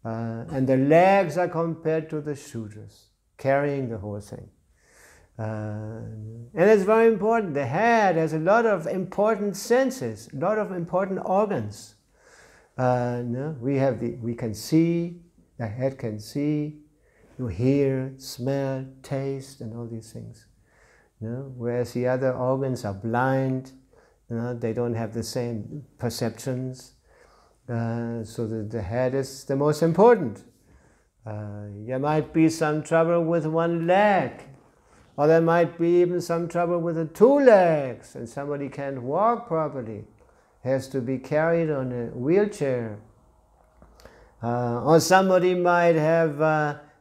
And the legs are compared to the Shudras, carrying the whole thing. And it's very important. The head has a lot of important senses, a lot of important organs. We can see, the head can see, you hear, smell, taste, and all these things. Whereas the other organs are blind, they don't have the same perceptions. So the head is the most important. There might be some trouble with one leg, or there might be even some trouble with the two legs, and somebody can't walk properly, has to be carried on a wheelchair. Or somebody might have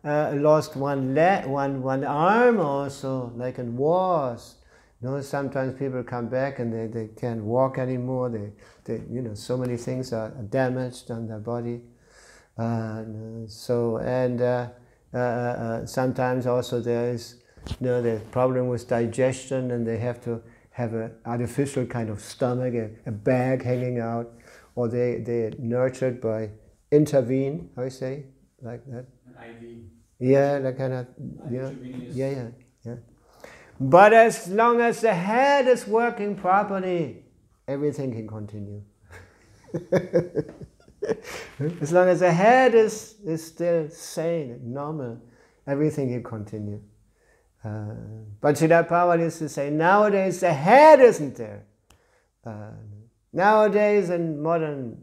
lost one leg, one arm also, like in wars. Sometimes people come back and they can't walk anymore. They so many things are damaged on their body. Sometimes also there is the problem with digestion, and they have to have an artificial kind of stomach, a bag hanging out, or they're nurtured by intervene, how you say, like that? An IV. Yeah, that kind of, Intravenous. yeah. But as long as the head is working properly, everything can continue. As long as the head is still sane, normal, everything can continue. But Srila Prabhupada used to say, nowadays the head isn't there. Nowadays in modern,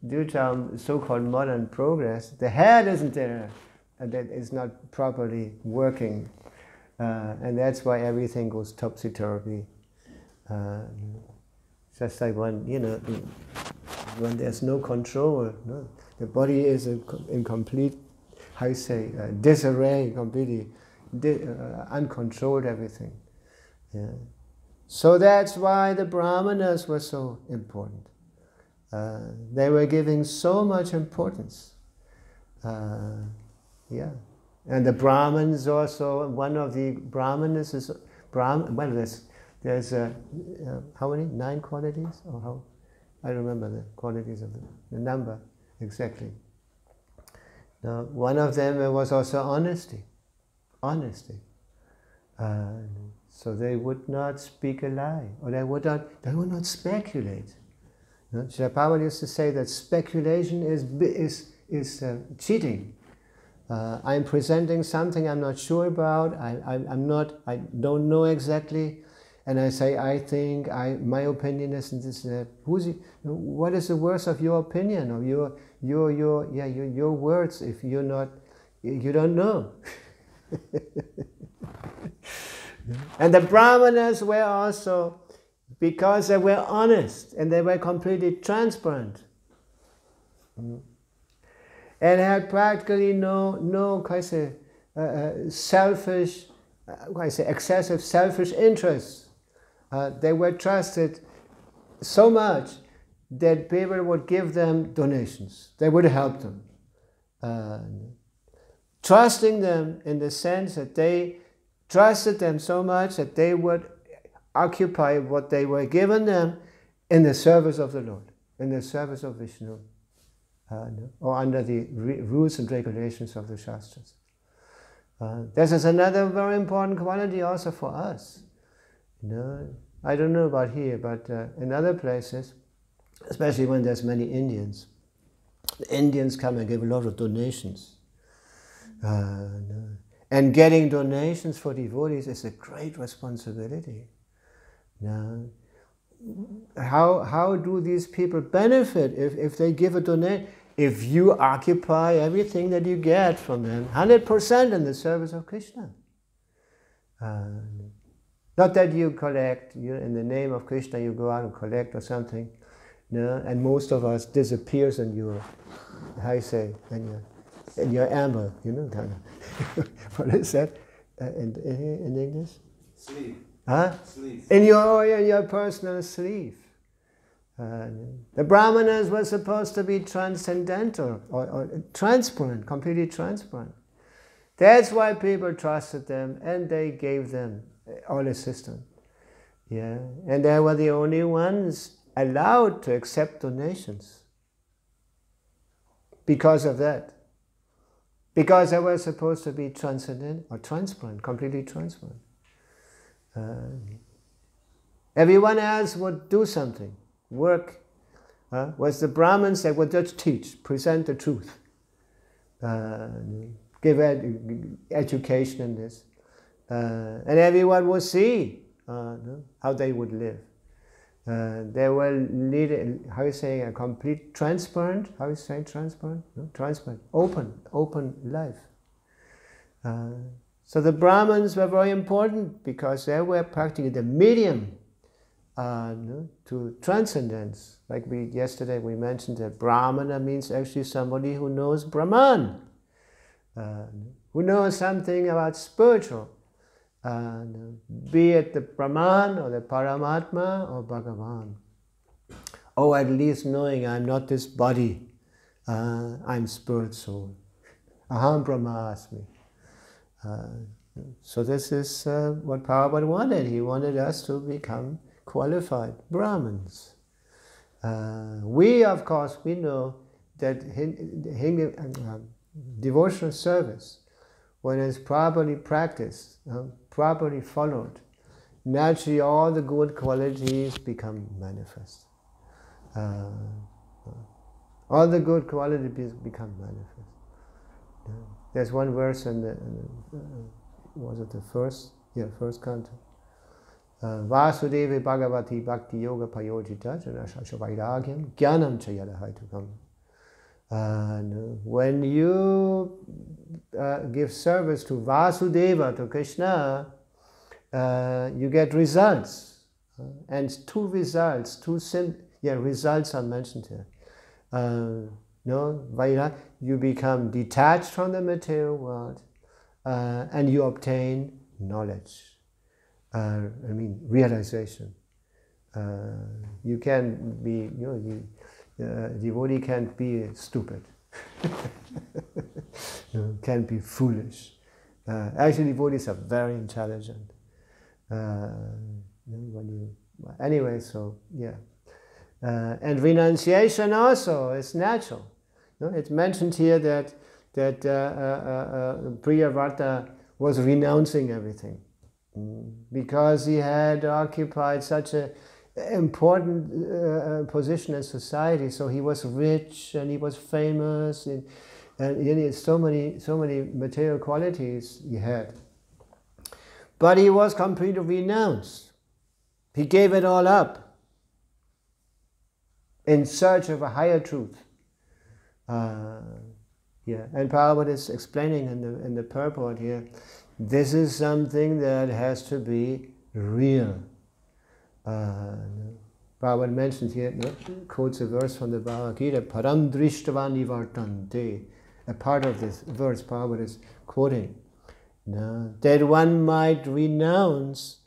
due to so-called modern progress, the head isn't there. That is not properly working. And that's why everything goes topsy-turvy. Just like when there's no control, the body is in complete, how you say, disarray, completely uncontrolled everything. Yeah. So that's why the Brahmanas were so important. They were giving so much importance. Yeah. And the Brahmins also, one of the Brahmanas is, there's how many? 9 qualities? Or how? I don't remember the qualities of the number exactly. Now, one of them was also honesty. So they would not speak a lie, or they would not speculate. Srila Prabhupada used to say that speculation is cheating. I'm presenting something I'm not sure about. I don't know exactly, and I say I think my opinion is this. What is the worth of your opinion, or your words if you don't know? And the Brahmanas were also, because they were honest and they were completely transparent, and had practically no selfish, excessive selfish interests. They were trusted so much that people would give them donations. They would help them. Trusting them in the sense that they trusted them so much that they would occupy what they were given them in the service of the Lord, in the service of Vishnu, or under the rules and regulations of the Shastras. This is another very important quality also for us. I don't know about here, but in other places, especially when there's many Indians, the Indians come and give a lot of donations. And getting donations for devotees is a great responsibility. How do these people benefit if they give a donation? If you occupy everything that you get from them 100% in the service of Krishna. Not that you collect, in the name of Krishna you go out and collect or something, and most of us disappears in your, how you say, in your amber, kind of. What is that in English? Sleeve. Huh? Sleeve. In your personal sleeve. The Brahmanas were supposed to be transcendental or transparent, completely transparent. That's why people trusted them and they gave them all assistance. Yeah, and they were the only ones allowed to accept donations because of that. Because they were supposed to be transcendent or transparent, completely transparent. Everyone else would do something, work. Was the Brahmins that would just teach, present the truth, give education in this. And everyone would see how they would live. They will lead, how you say, a complete transparent, how you say transparent? No? Transparent, open life. So the Brahmins were very important because they were practically the medium to transcendence. Like yesterday we mentioned that Brahmana means actually somebody who knows Brahman, who knows something about spiritual. be it the Brahman or the Paramatma or Bhagavan. Or at least knowing I'm not this body, I'm spirit soul. Aham Brahmasmi. So this is what Prabhupada wanted. He wanted us to become qualified Brahmins. We, of course, we know that devotional service, when it's properly practiced, properly followed, naturally all the good qualities become manifest. All the good qualities become manifest. There's one verse in the was it the first? Yeah, first canto. Vasudeva Bhagavati Bhakti Yoga Payojita Janashashavairagyam Jnanam Chayadahaitukam. When you give service to Vasudeva, to Krishna, you get results. And two results, results are mentioned here. You become detached from the material world, and you obtain knowledge. Realization. You can be, devotee can't be stupid. Can't be foolish. Actually, devotees are very intelligent. And renunciation also is natural. It's mentioned here that Priyavrata was renouncing everything because he had occupied such an important position in society. So he was rich and he was famous, and he had so many material qualities he had. But he was completely renounced. He gave it all up in search of a higher truth. And Prabhupada is explaining in the purport here, this is something that has to be real. Prabhupada mentions here, quotes a verse from the Bhagavad Gita, Param Drishtava Nivartante. A part of this verse Prabhupada is quoting. That one might renounce,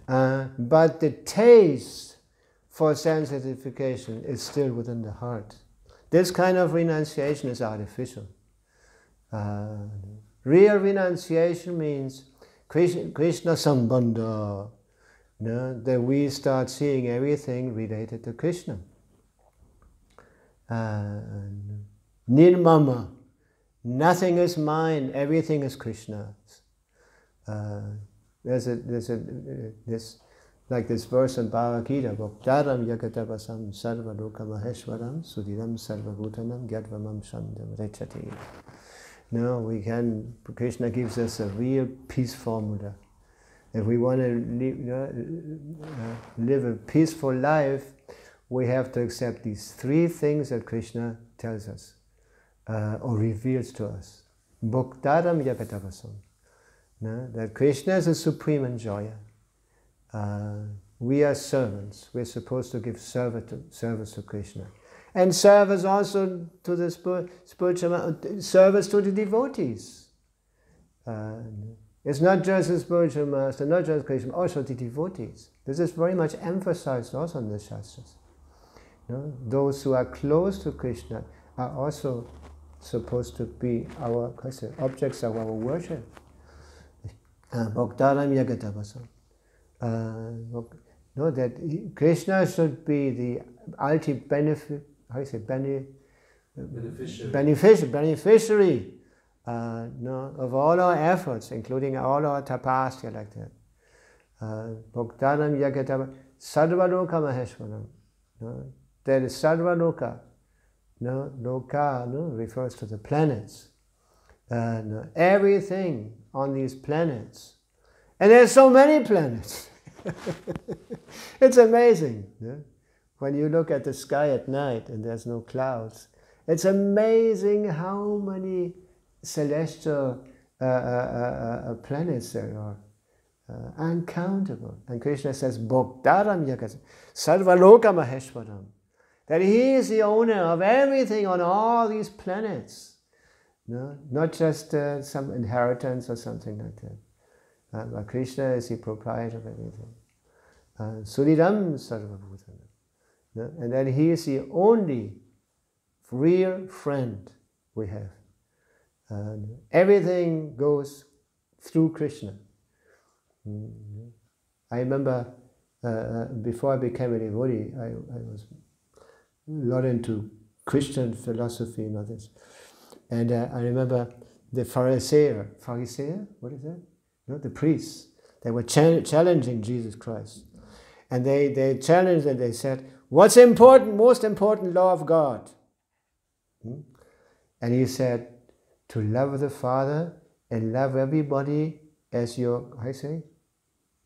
but the taste for sense gratification is still within the heart. This kind of renunciation is artificial. Real renunciation means Krishna Sambandha, that we start seeing everything related to Krishna. Nirmama, nothing is mine, everything is Krishna's. There's like this verse in Bhagavad Gita, Bhaktaram Yakatavasam Sarva Loka Maheshwaram Sudhiram Sarva Bhutanam Gyadvamam Shandam Rechati. Krishna gives us a real peace formula. If we want to live a peaceful life, we have to accept these three things that Krishna tells us or reveals to us. Bhaktaram Yakatavasam. That Krishna is a supreme enjoyer. We are servants. We're supposed to give service to Krishna. And service also to the spiritual, service to the devotees. It's not just the spiritual master, not just Krishna, also the devotees. This is very much emphasized also in the Shastras. Those who are close to Krishna are also supposed to be our objects of our worship. Bhaktaram Yagatavasam. That Krishna should be the ultimate beneficiary of all our efforts, including all our tapasya like that. Bhaktaram Yagatava Sarvaloka Maheshwaram. That is Sarvaloka. Loka refers to the planets. Everything on these planets. And there's so many planets. It's amazing. When you look at the sky at night and there's no clouds, it's amazing how many celestial planets there are. Uncountable. And Krishna says, Bhaktaram Yagas, Sarvaloka Maheshwaram. That he is the owner of everything on all these planets. Not just some inheritance or something like that. But Krishna is the proprietor of everything. Suridam Sarvabhutana. And then he is the only real friend we have. Everything goes through Krishna. I remember before I became a devotee, I was a lot into Christian philosophy and others. And I remember the Pharisee, what is that? No, the priests. They were challenging Jesus Christ. And they challenged and they said, what's important, most important law of God? And he said, to love the Father and love everybody as your, how you say?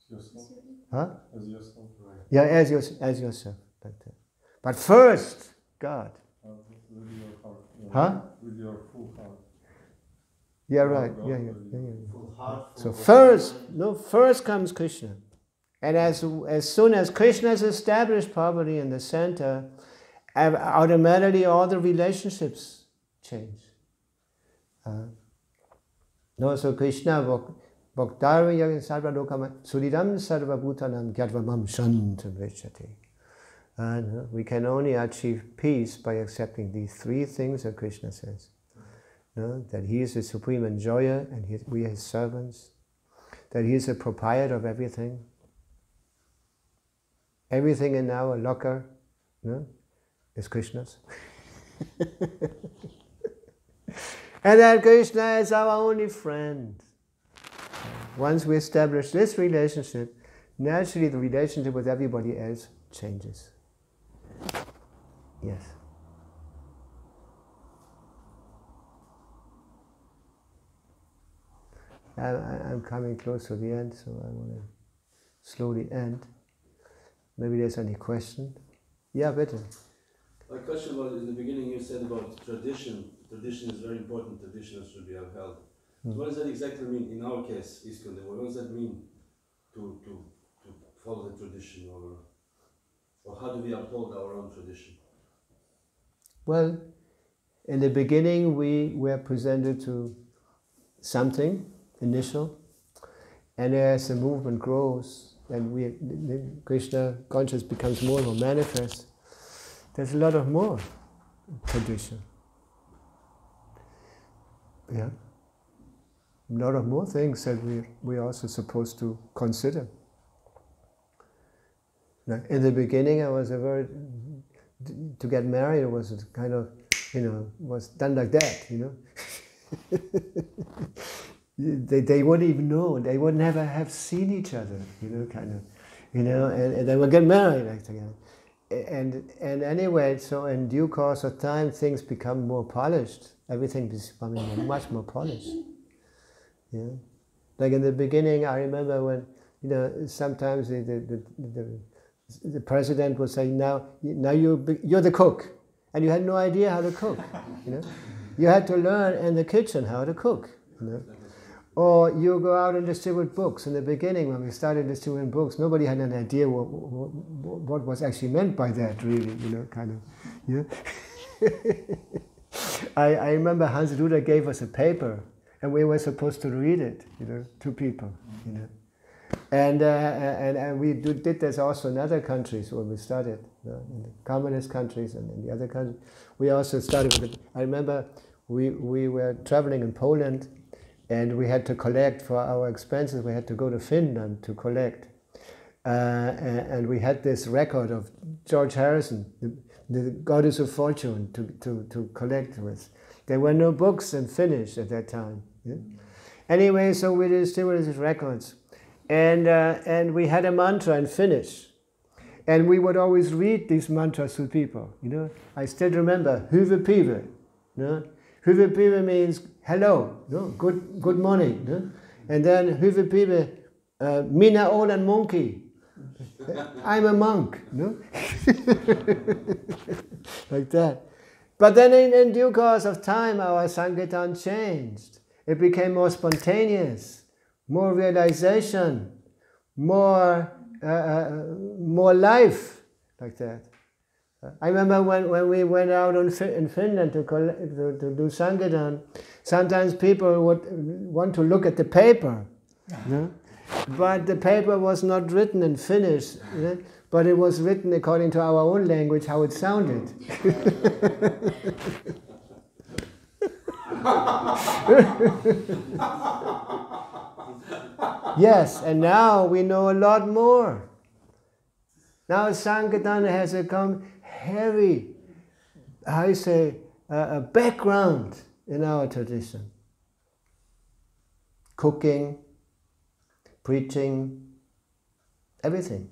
Yourself. Huh? As yourself. Right. Yeah, as yourself. Like that. But first, God. With your heart. Huh? With your full heart. Yeah, right. God, Yeah. Full heart, So full first comes Krishna. And as soon as Krishna is established properly in the center, automatically all the relationships change. So Krishna Bhaktaram Yagin Sarva Lokama Suridam Sarva Bhutanam Gyadvamam Shantam Vrishati. We can only achieve peace by accepting these three things that Krishna says. That he is the supreme enjoyer and we are his servants. That he is the proprietor of everything. Everything in our locker is Krishna's. And that Krishna is our only friend. Once we establish this relationship, naturally the relationship with everybody else changes. Yes. I'm coming close to the end, so I want to slowly end. Maybe there's any question? Yeah, better. My question was, in the beginning you said about tradition. Tradition is very important, traditions should be upheld. So what does that exactly mean in our case, ISKCON? What does that mean to follow the tradition, or how do we uphold our own tradition? Well, in the beginning we were presented to something initial, and as the movement grows and the Krishna consciousness becomes more and more manifest, there's a lot of more tradition. Yeah. A lot of more things that we're also supposed to consider. Now, in the beginning, to get married, it was kind of, was done like that, They wouldn't even know, they would never have seen each other, and they would get married like together. And anyway, so in due course of time, things become more polished. Everything is becoming much more polished. Yeah, like in the beginning, I remember when sometimes the president would say, "Now you're the cook," and you had no idea how to cook. You had to learn in the kitchen how to cook. Or you go out and distribute books. In the beginning, when we started distributing books, nobody had an idea what was actually meant by that, really, Yeah. I remember Hans Duda gave us a paper, and we were supposed to read it, to people, And we did this also in other countries when we started, in the communist countries and in the other countries. We also started with it. I remember we were traveling in Poland, and we had to collect for our expenses. We had to go to Finland to collect. And we had this record of George Harrison, the Goddess of Fortune, to collect with. There were no books in Finnish at that time. Yeah? Anyway, so we distributed these records. And we had a mantra in Finnish. And we would always read these mantras to people. I still remember, Hyvä päivä. Hyvä päivä means hello, good morning. And then Hyvä päivä, minä olen monkey. I'm a monk. Like that. But then in due course of time, our Sankirtan changed. It became more spontaneous, more realization, more life, like that. I remember when we went out in Finland to do Sankirtan, sometimes people would want to look at the paper. but the paper was not written in Finnish, but it was written according to our own language, how it sounded. Yes, and now we know a lot more. Now Sankirtan has become heavy, how you say, a background in our tradition. Cooking, preaching, everything.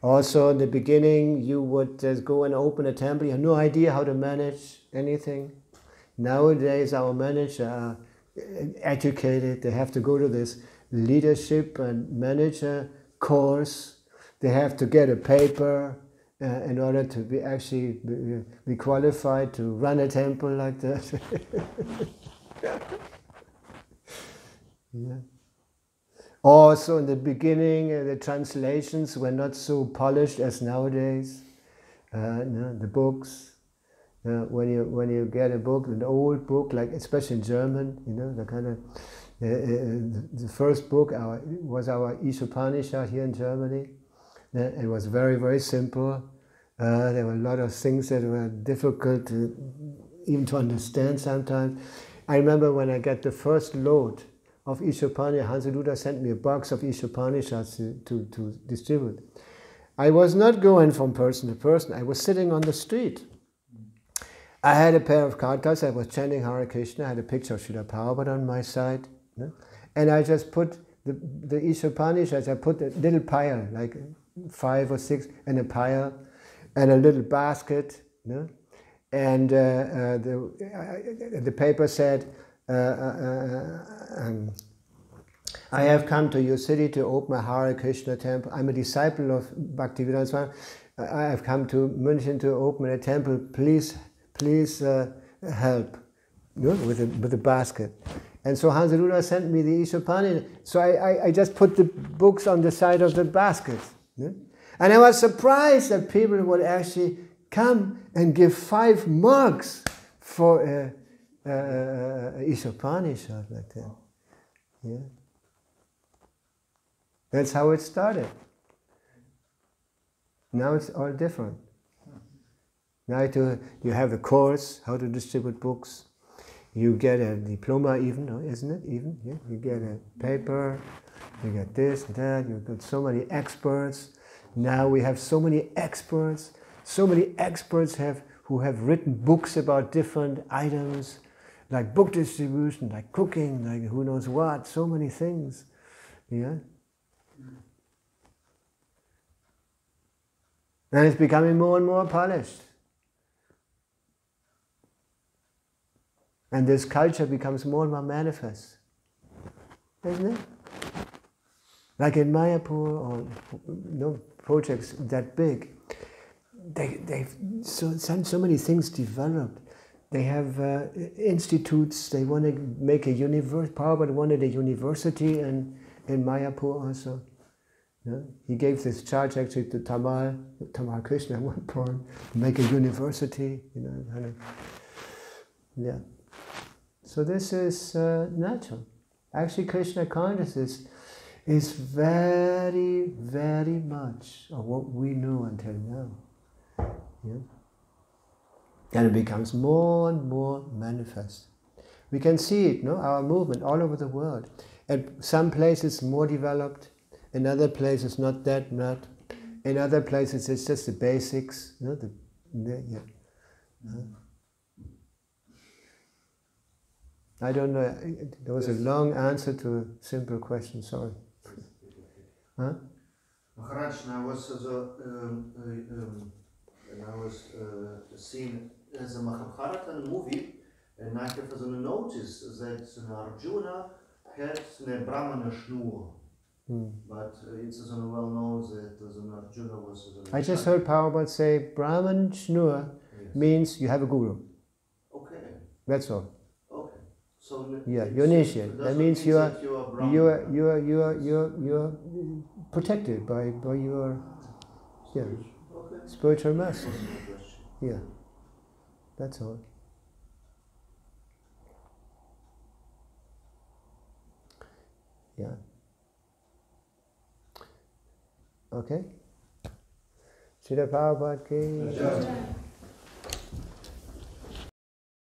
Also in the beginning you would just go and open a temple, you have no idea how to manage anything. Nowadays our managers are educated, they have to go to this leadership and manager course, they have to get a paper in order to be qualified to run a temple like that. Yeah. Also in the beginning the translations were not so polished as nowadays. No, the books, when you get a book, an old book, like especially in German, the kind of the first book was our Ishopanishad here in Germany. It was very, very simple. There were a lot of things that were difficult even to understand sometimes. I remember when I got the first load of Ishopanishad, Hansaduta sent me a box of Ishopanishads to distribute. I was not going from person to person, I was sitting on the street. I had a pair of kartas, I was chanting Hare Krishna, I had a picture of Srila Prabhupada on my side, and I just put the Ishopanishads, I put a little pile, like 5 or 6 in a pile, and a little basket, and the paper said, I have come to your city to open a Hare Krishna temple. I'm a disciple of Bhaktivedanta Swami. I have come to München to open a temple. Please help with the basket. And so Hansaduta sent me the Ishopanishad. So I just put the books on the side of the basket. And I was surprised that people would actually come and give 5 marks for a Ishopanishad like that. Yeah. That's how it started. Now it's all different. Now you have a course, how to distribute books. You get a diploma even, isn't it? Even, yeah? You get a paper, you get this and that, you've got so many experts. Now we have so many experts who have written books about different items, like book distribution, like cooking, like who knows what, so many things. Yeah? And it's becoming more and more polished. And this culture becomes more and more manifest. Isn't it? Like in Mayapur or projects that big, they've so many things developed. They have institutes, they want to make a university. Prabhupada wanted a university in Mayapur also. Yeah? He gave this charge actually to Tamal Krishna at one point, make a university, yeah. So this is natural. Actually Krishna consciousness is very, very much of what we know until now. Yeah? And it becomes more and more manifest. We can see it, our movement all over the world. At some places more developed, in other places not that much. In other places it's just the basics. I don't know, there was a long answer to a simple question, sorry. Huh? Maharaj, I was seen as a Mahabharata movie, and I have as a notice that Arjuna had a Brahmana Shnur. But it's well known that Arjuna was... I just heard Prabhupada say Brahman Shnur means you have a guru. Okay. That's all. Okay. So yeah, you're initiated. That means you are protected by your spiritual master. Yeah. That's all. Yeah. Okay? Srila Prabhupada ki.